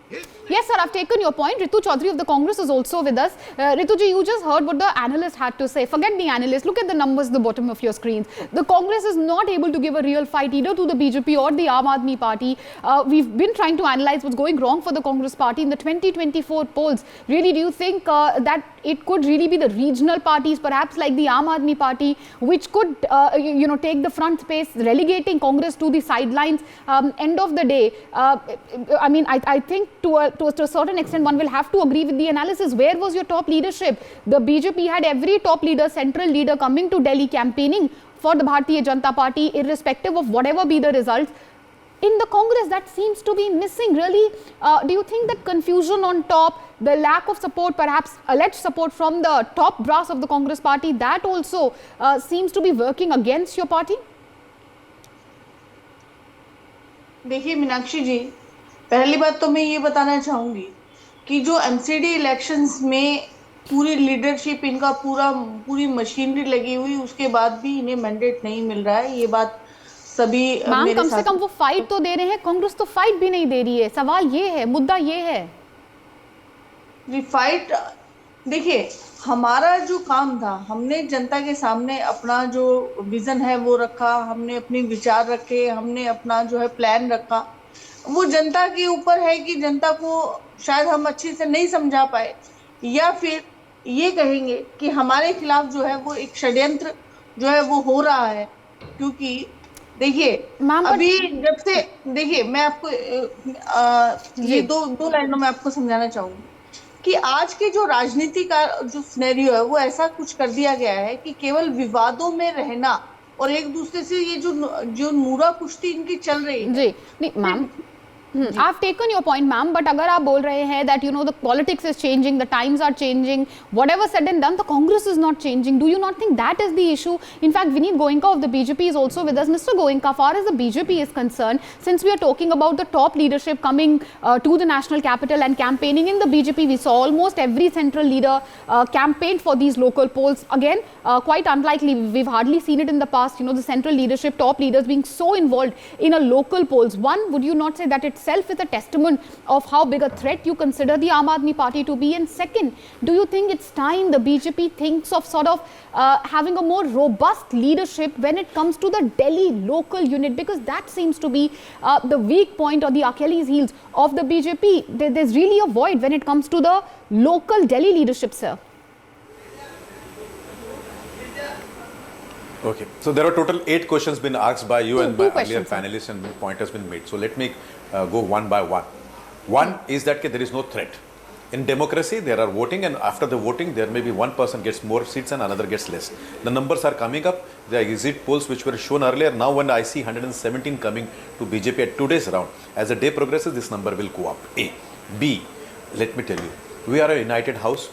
Yes, sir, I've taken your point. Ritu Chaudhary of the Congress is also with us. Rituji, you just heard what the analyst had to say. Forget the analyst. Look at the numbers at the bottom of your screens. The Congress is not able to give a real fight either to the BJP or the Aam Aadmi Party. We've been trying to analyze what's going wrong for the Congress Party in the 2024 polls. Really, do you think that it could really be the regional parties, perhaps like the Aam Aadmi Party, which could, take the front space, relegating Congress to the sidelines? End of the day, I think to a certain extent, one will have to agree with the analysis. Where was your top leadership? The BJP had every top leader, central leader coming to Delhi campaigning for the Bharatiya Janata Party, irrespective of whatever be the results. In the Congress, that seems to be missing. Really, do you think that confusion on top, the lack of support, perhaps alleged support from the top brass of the Congress Party, that also seems to be working against your party? देखिए मीनाक्षी जी, पहली बात तो मैं ये बताना चाहूँगी कि जो एमसीडी इलेक्शंस में पूरी लीडरशिप इनका पूरी मशीनरी लगी हुई, उसके बाद भी इन्हें मैंडेट नहीं मिल रहा है। ये बात सभी मैम कम से कम वो फाइट तो दे रहे हैं, कांग्रेस तो फाइट भी नहीं दे रही है। सवाल ये है, मुद्दा ये है जी, फाइट देखिए, हमारा जो काम था, हमने जनता के सामने अपना जो विजन है वो रखा, हमने अपने विचार रखे, हमने अपना जो है प्लान रखा। वो जनता के ऊपर है कि जनता को शायद हम अच्छे से नहीं समझा पाए, या फिर ये कहेंगे कि हमारे खिलाफ जो है वो एक षड्यंत्र जो है वो हो रहा है। क्योंकि देखिए अभी जब से, देखिए मैं आपको ये दो लाइनों में आपको समझाना चाहूंगी कि आज के जो राजनीति का जो सिनेरियो है वो ऐसा कुछ कर दिया गया है कि केवल विवादों में रहना और एक दूसरे से ये जो नूरा कुश्ती इनकी चल रही है। जी नहीं ma'am, I've taken your point, ma'am, but अगर आप बोल रहे हैं that the politics is changing, the times are changing, whatever said and done, the Congress is not changing. Do you not think that is the issue? In fact, Vineet Goenka of the BJP is also with us. Mr. Goenka, far as the BJP is concerned, since we are talking about the top leadership coming to the national capital and campaigning in the BJP, we saw almost every central leader campaigned for these local polls. Again, quite unlikely. We've hardly seen it in the past, the central leadership, top leaders being so involved in a local polls. One, would you not say that itself is a testament of how big a threat you consider the Aam Aadmi Party to be? And second, do you think it's time the BJP thinks of sort of having a more robust leadership when it comes to the Delhi local unit? Because that seems to be the weak point or the Achilles heels of the BJP. There's really a void when it comes to the local Delhi leadership, sir. Okay, so there are total 8 questions been asked by you and my earlier panelists, and point has been made. So let me go one by one. One is that there is no threat. In democracy, there are voting, and after the voting, there may be one person gets more seats and another gets less. The numbers are coming up. The exit polls which were shown earlier, now when I see 117 coming to BJP at today's round, as the day progresses, this number will go up. A. B. Let me tell you, we are a united house.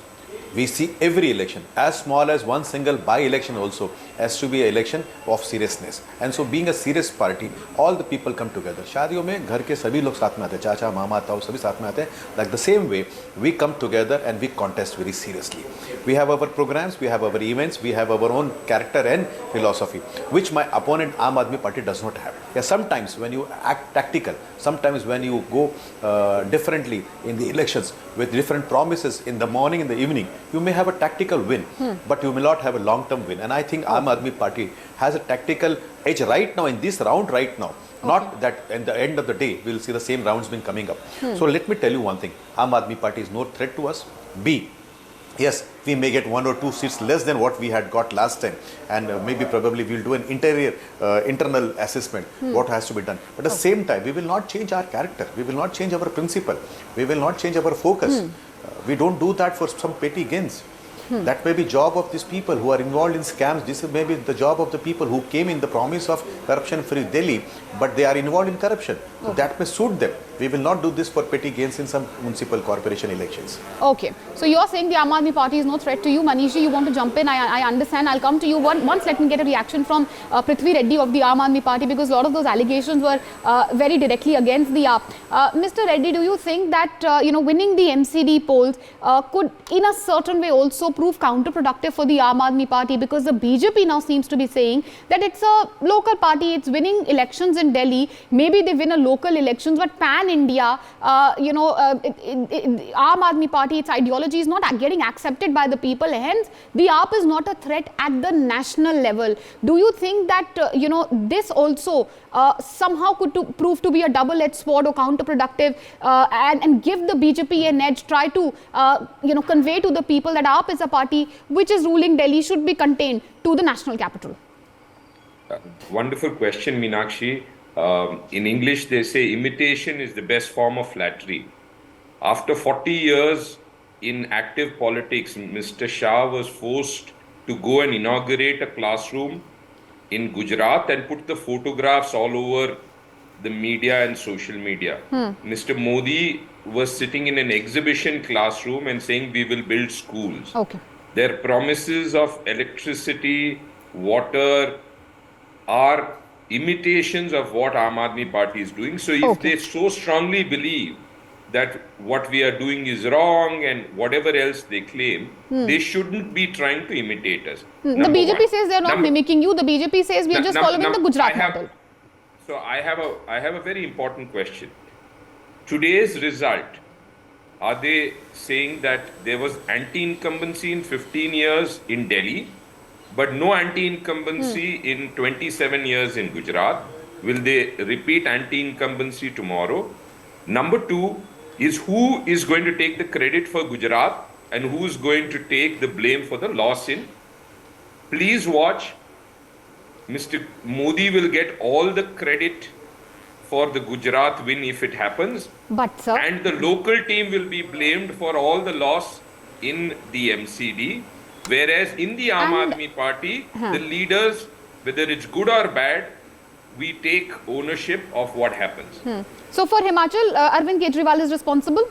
We see every election, as small as one single by-election also, has to be an election of seriousness. And so being a serious party, all the people come together. शादियों में घर के सभी लोग साथ में आते हैं, चाचा, मामा, ताऊ सभी साथ में आते हैं. Like the same way, we come together and we contest very seriously. We have our programs, we have our events, we have our own character and philosophy, which my opponent Aam Aadmi Party does not have. Yeah, sometimes when you act tactical, sometimes when you go differently in the elections with different promises in the morning, in the evening, you may have a tactical win, but you may not have a long-term win. And I think Aam Aadmi Party has a tactical edge right now in this round right now. Not that at the end of the day, we'll see the same rounds been coming up. So let me tell you one thing. Aam Aadmi Party is no threat to us. B. Yes, we may get 1 or 2 seats less than what we had got last time, and maybe probably we'll do an internal assessment what has to be done. But at the same time, we will not change our character. We will not change our principle. We will not change our focus. We don't do that for some petty gains. That may be job of these people who are involved in scams. This may be the job of the people who came in the promise of corruption-free Delhi, but they are involved in corruption. So that may suit them. We will not do this for petty gains in some municipal corporation elections. Okay. So you're saying the Aam Aadmi Party is no threat to you. Manishji, you want to jump in? I understand. I'll come to you. Once let me get a reaction from Prithvi Reddy of the Aam Aadmi Party, because a lot of those allegations were very directly against the AAP. Mr. Reddy, do you think that winning the MCD polls could in a certain way also prove counterproductive for the Aam Aadmi Party, because the BJP now seems to be saying that it's a local party, it's winning elections in Delhi, maybe they win a local elections, but pan pan-India, Aam Aadmi Party, its ideology is not getting accepted by the people. Hence, the AAP is not a threat at the national level. Do you think that, this also somehow could prove to be a double-edged sword or counterproductive and give the BJP an edge, try to, convey to the people that AAP is a party which is ruling Delhi should be contained to the national capital? Wonderful question, Meenakshi. In English, they say imitation is the best form of flattery. After 40 years in active politics, Mr. Shah was forced to go and inaugurate a classroom in Gujarat and put the photographs all over the media and social media. Mr. Modi was sitting in an exhibition classroom and saying, we will build schools. Okay. Their promises of electricity, water are imitations of what Aam Aadmi Party is doing. So if they so strongly believe that what we are doing is wrong and whatever else they claim, they shouldn't be trying to imitate us. The BJP says they're not mimicking you. The BJP says we are just following the Gujarat model. So I have a very important question. Today's result, are they saying that there was anti-incumbency in 15 years in Delhi, but no anti-incumbency in 27 years in Gujarat? Will they repeat anti-incumbency tomorrow? Number two is who is going to take the credit for Gujarat and who is going to take the blame for the loss in? Please watch. Mr. Modi will get all the credit for the Gujarat win if it happens. But sir, and the local team will be blamed for all the loss in the MCD. Whereas in the Aam Aadmi Party, the leaders, whether it's good or bad, we take ownership of what happens. So for Himachal, Arvind Kejriwal is responsible?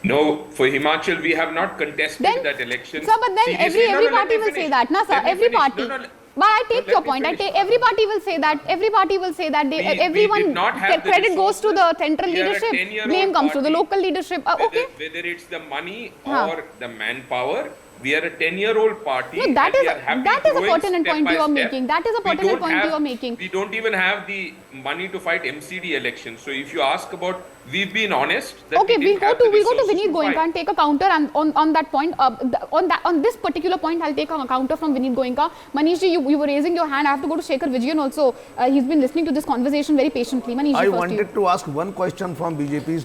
No, for Himachal, we have not contested that election. Sir, but then every party will say that, na sir? Every party. But I take your point. Every party will say that. Every party will say that. Everyone, credit goes to the central leadership. Blame comes to the local leadership. Okay. Whether it's the money or the manpower, we are a 10-year-old party. No, that is a pertinent point you are making. That is a pertinent point you are making. We don't even have the money to fight MCD elections. So if you ask about, we've been honest. That okay, we'll go to Vineet Goenka and take a counter, and on that point, on this particular point, I'll take a counter from Vineet Goenka. Manish ji, you were raising your hand. I have to go to Shekhar Vijayan also. He's been listening to this conversation very patiently. Manish ji, I wanted to ask one question from BJP's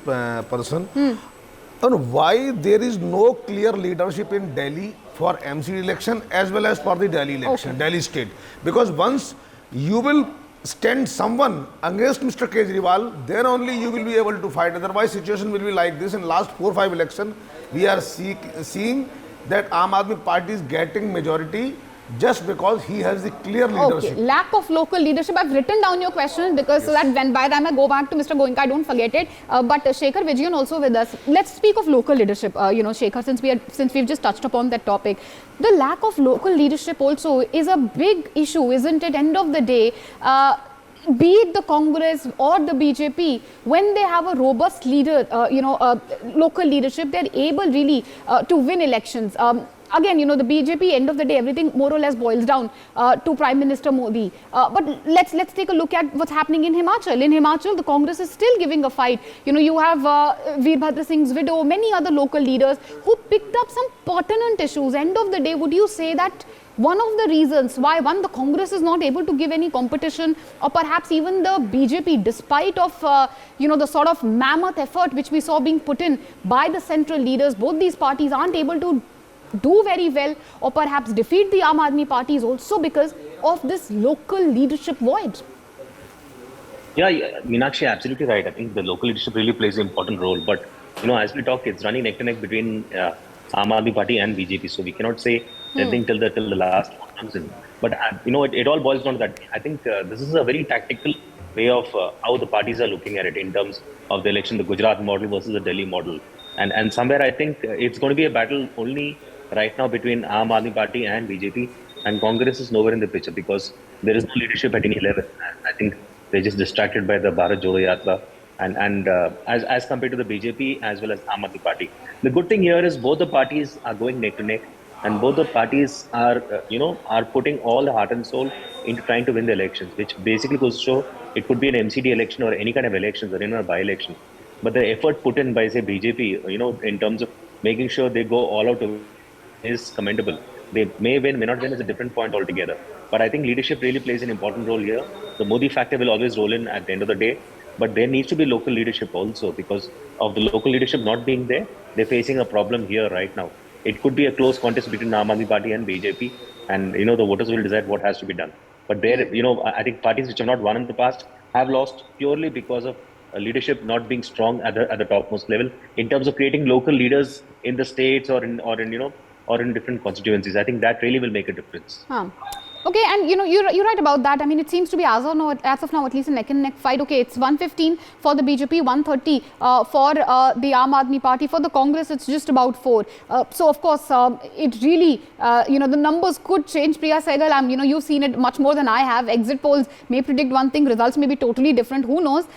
person. And why there is no clear leadership in Delhi for MCD election as well as for the Delhi election, Delhi state? Because once you will stand someone against Mr. Kejriwal, then only you will be able to fight. Otherwise, situation will be like this. In last 4-5 elections, we are seeing that Aam Aadmi Party is getting majority just because he has the clear leadership. Okay, lack of local leadership. I've written down your question because so that when by the time I go back to Mr. Goenka, I don't forget it. But Shekhar Vijayan also with us. Let's speak of local leadership. Shekhar, since we've just touched upon that topic, the lack of local leadership also is a big issue, isn't it? End of the day, be it the Congress or the BJP, when they have a robust leader, local leadership, they're able really to win elections. Again, the BJP, end of the day, everything more or less boils down to Prime Minister Modi. But let's take a look at what's happening in Himachal. In Himachal, the Congress is still giving a fight. You have Veerbhadra Singh's widow, many other local leaders who picked up some pertinent issues. End of the day, would you say that one of the reasons why, the Congress is not able to give any competition, or perhaps even the BJP, despite of, the sort of mammoth effort which we saw being put in by the central leaders, both these parties aren't able to do very well or perhaps defeat the Aam Aadmi Party is also because of this local leadership void. Yeah, Meenakshi, absolutely right. I think the local leadership really plays an important role. But, as we talk, it's running neck to neck between Aam Aadmi Party and BJP. So we cannot say anything till the last one comes in. But, it all boils down to that. I think this is a very tactical way of how the parties are looking at it in terms of the election, the Gujarat model versus the Delhi model. And somewhere I think it's going to be a battle only right now between Aam Aadmi Party and BJP, and Congress is nowhere in the picture because there is no leadership at any level. I think they're just distracted by the Bharat Jodo Yatra and as compared to the BJP as well as Aam Aadmi Party. The good thing here is both the parties are going neck to neck, and both the parties are putting all the heart and soul into trying to win the elections, which basically goes to show it could be an MCD election or any kind of elections or even a by-election. but the effort put in by, say, BJP, in terms of making sure they go all out is commendable. They may win, may not win is a different point altogether. But I think leadership really plays an important role here. The Modi factor will always roll in at the end of the day. But there needs to be local leadership also, because of the local leadership not being there, they're facing a problem here right now. It could be a close contest between Aam Aadmi Party and BJP, and the voters will decide what has to be done. But there, I think parties which have not won in the past have lost purely because of leadership not being strong at the topmost level in terms of creating local leaders in the states or in different constituencies. I think that really will make a difference. Okay, and you're right about that. I mean, it seems to be as of now at least a neck and neck fight. Okay, it's 115 for the BJP, 130 for the Aam Aadmi Party. For the Congress, it's just about 4. So of course, it really the numbers could change. Priya Sehgal, you've seen it much more than I have. Exit polls may predict one thing, results may be totally different. Who knows?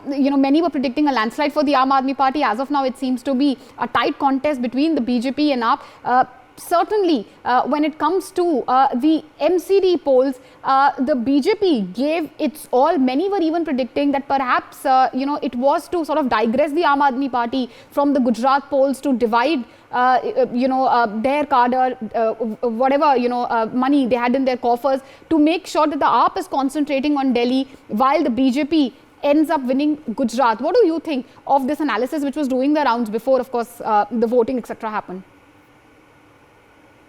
Many were predicting a landslide for the Aam Aadmi Party. As of now, it seems to be a tight contest between the BJP and AAP. Certainly, when it comes to the MCD polls, the BJP gave its all. Many were even predicting that perhaps, it was to sort of digress the Aam Aadmi Party from the Gujarat polls to divide, their cadre, whatever, money they had in their coffers, to make sure that the AAP is concentrating on Delhi while the BJP ends up winning Gujarat. What do you think of this analysis, which was doing the rounds before, of course, the voting, etc. happened?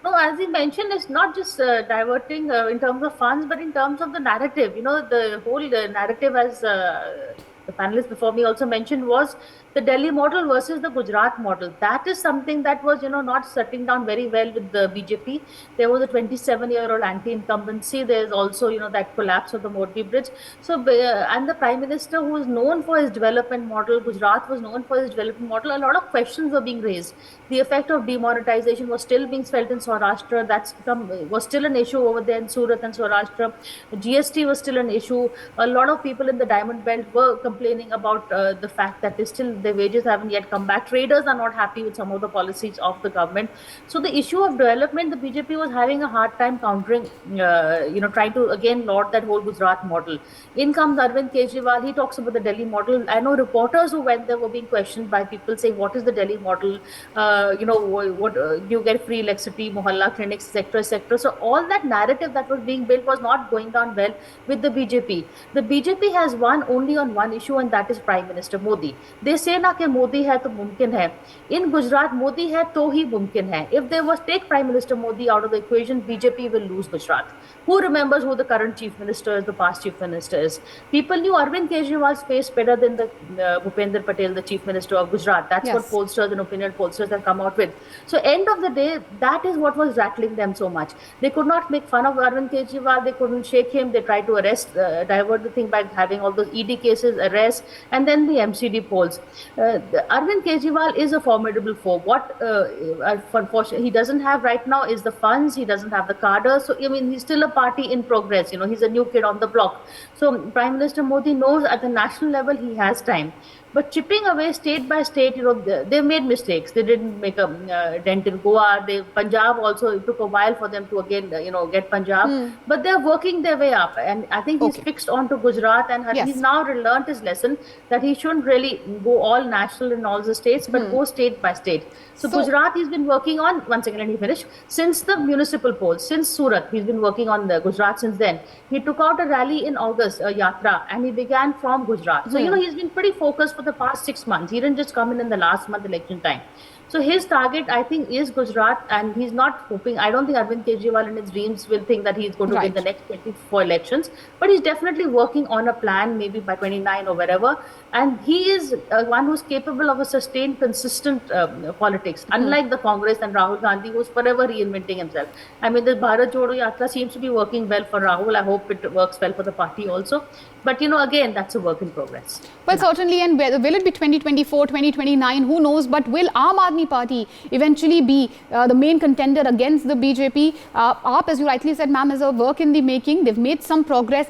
No, as you mentioned, it's not just diverting in terms of funds, but in terms of the narrative. The whole narrative, as the panelists before me also mentioned, was the Delhi model versus the Gujarat model. That is something that was, not setting down very well with the BJP. There was a 27-year-old anti-incumbency. There's also, that collapse of the Morbi Bridge. So, and the Prime Minister, who was known for his development model, Gujarat was known for his development model, a lot of questions were being raised. The effect of demonetization was still being felt in Saurashtra. Was still an issue over there in Surat and Saurashtra. GST was still an issue. A lot of people in the Diamond Belt were complaining about the fact that their wages haven't yet come back. Traders are not happy with some of the policies of the government. So the issue of development, the BJP was having a hard time countering, trying to again laud that whole Gujarat model. In comes Arvind Kejriwal. He talks about the Delhi model. I know reporters who went there were being questioned by people saying, what is the Delhi model? What you get free electricity, mohalla clinics, etc. So all that narrative that was being built was not going down well with the BJP. The BJP has won only on one issue, and that is Prime Minister Modi. They say na ke Modi hai to mumkin hai. In Gujarat, Modi hai to hi mumkin hai. If they was take Prime Minister Modi out of the equation, BJP will lose Gujarat. Who remembers who the current chief minister is, the past chief minister is? People knew Arvind Kejriwal's face better than the Bhupender Patel, the chief minister of Gujarat. That's what pollsters and opinion pollsters have come out with. So end of the day, that is what was rattling them so much. They could not make fun of Arvind Kejriwal. They couldn't shake him. They tried to arrest, divert the thing by having all those ED cases, arrests, and then the MCD polls. Arvind Kejriwal is a formidable foe. What unfortunately he doesn't have right now is the funds. He doesn't have the cadre. So he's still a party in progress. He's a new kid on the block. So Prime Minister Modi knows at the national level he has time. But chipping away state by state, they made mistakes. They didn't make a dent in Goa. Punjab also, it took a while for them to again, get Punjab. But they're working their way up. And I think he's fixed on to Gujarat, and he's now learned his lesson that he shouldn't really go all national in all the states, but go state by state. So Gujarat, he's been working on, one second, let me finish. Since the municipal polls, since Surat, he's been working on the Gujarat since then. He took out a rally in August, a yatra, and he began from Gujarat. So, he's been pretty focused for the past 6 months. He didn't just come in the last month election time. So his target, I think, is Gujarat, and he's not hoping. I don't think Arvind Kejriwal in his dreams will think that he's going to win the next 24 elections. But he's definitely working on a plan, maybe by 29 or wherever. And he is one who's capable of a sustained, consistent politics, unlike the Congress and Rahul Gandhi, who's forever reinventing himself. I mean, the Bharat Jodo Yatra seems to be working well for Rahul. I hope it works well for the party also. But, again, that's a work in progress. Well, certainly, and will it be 2024, 2029? Who knows? But will Aam Aadmi Party eventually be the main contender against the BJP? AAP, as you rightly said, ma'am, is a work in the making. They've made some progress.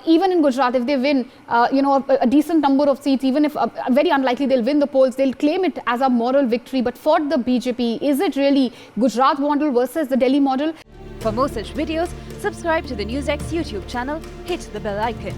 Even in Gujarat, if they win, a decent number of seats, even if very unlikely they'll win the polls, they'll claim it as a moral victory. But for the BJP, is it really Gujarat model versus the Delhi model? For more such videos, subscribe to the NewsX YouTube channel, hit the bell icon.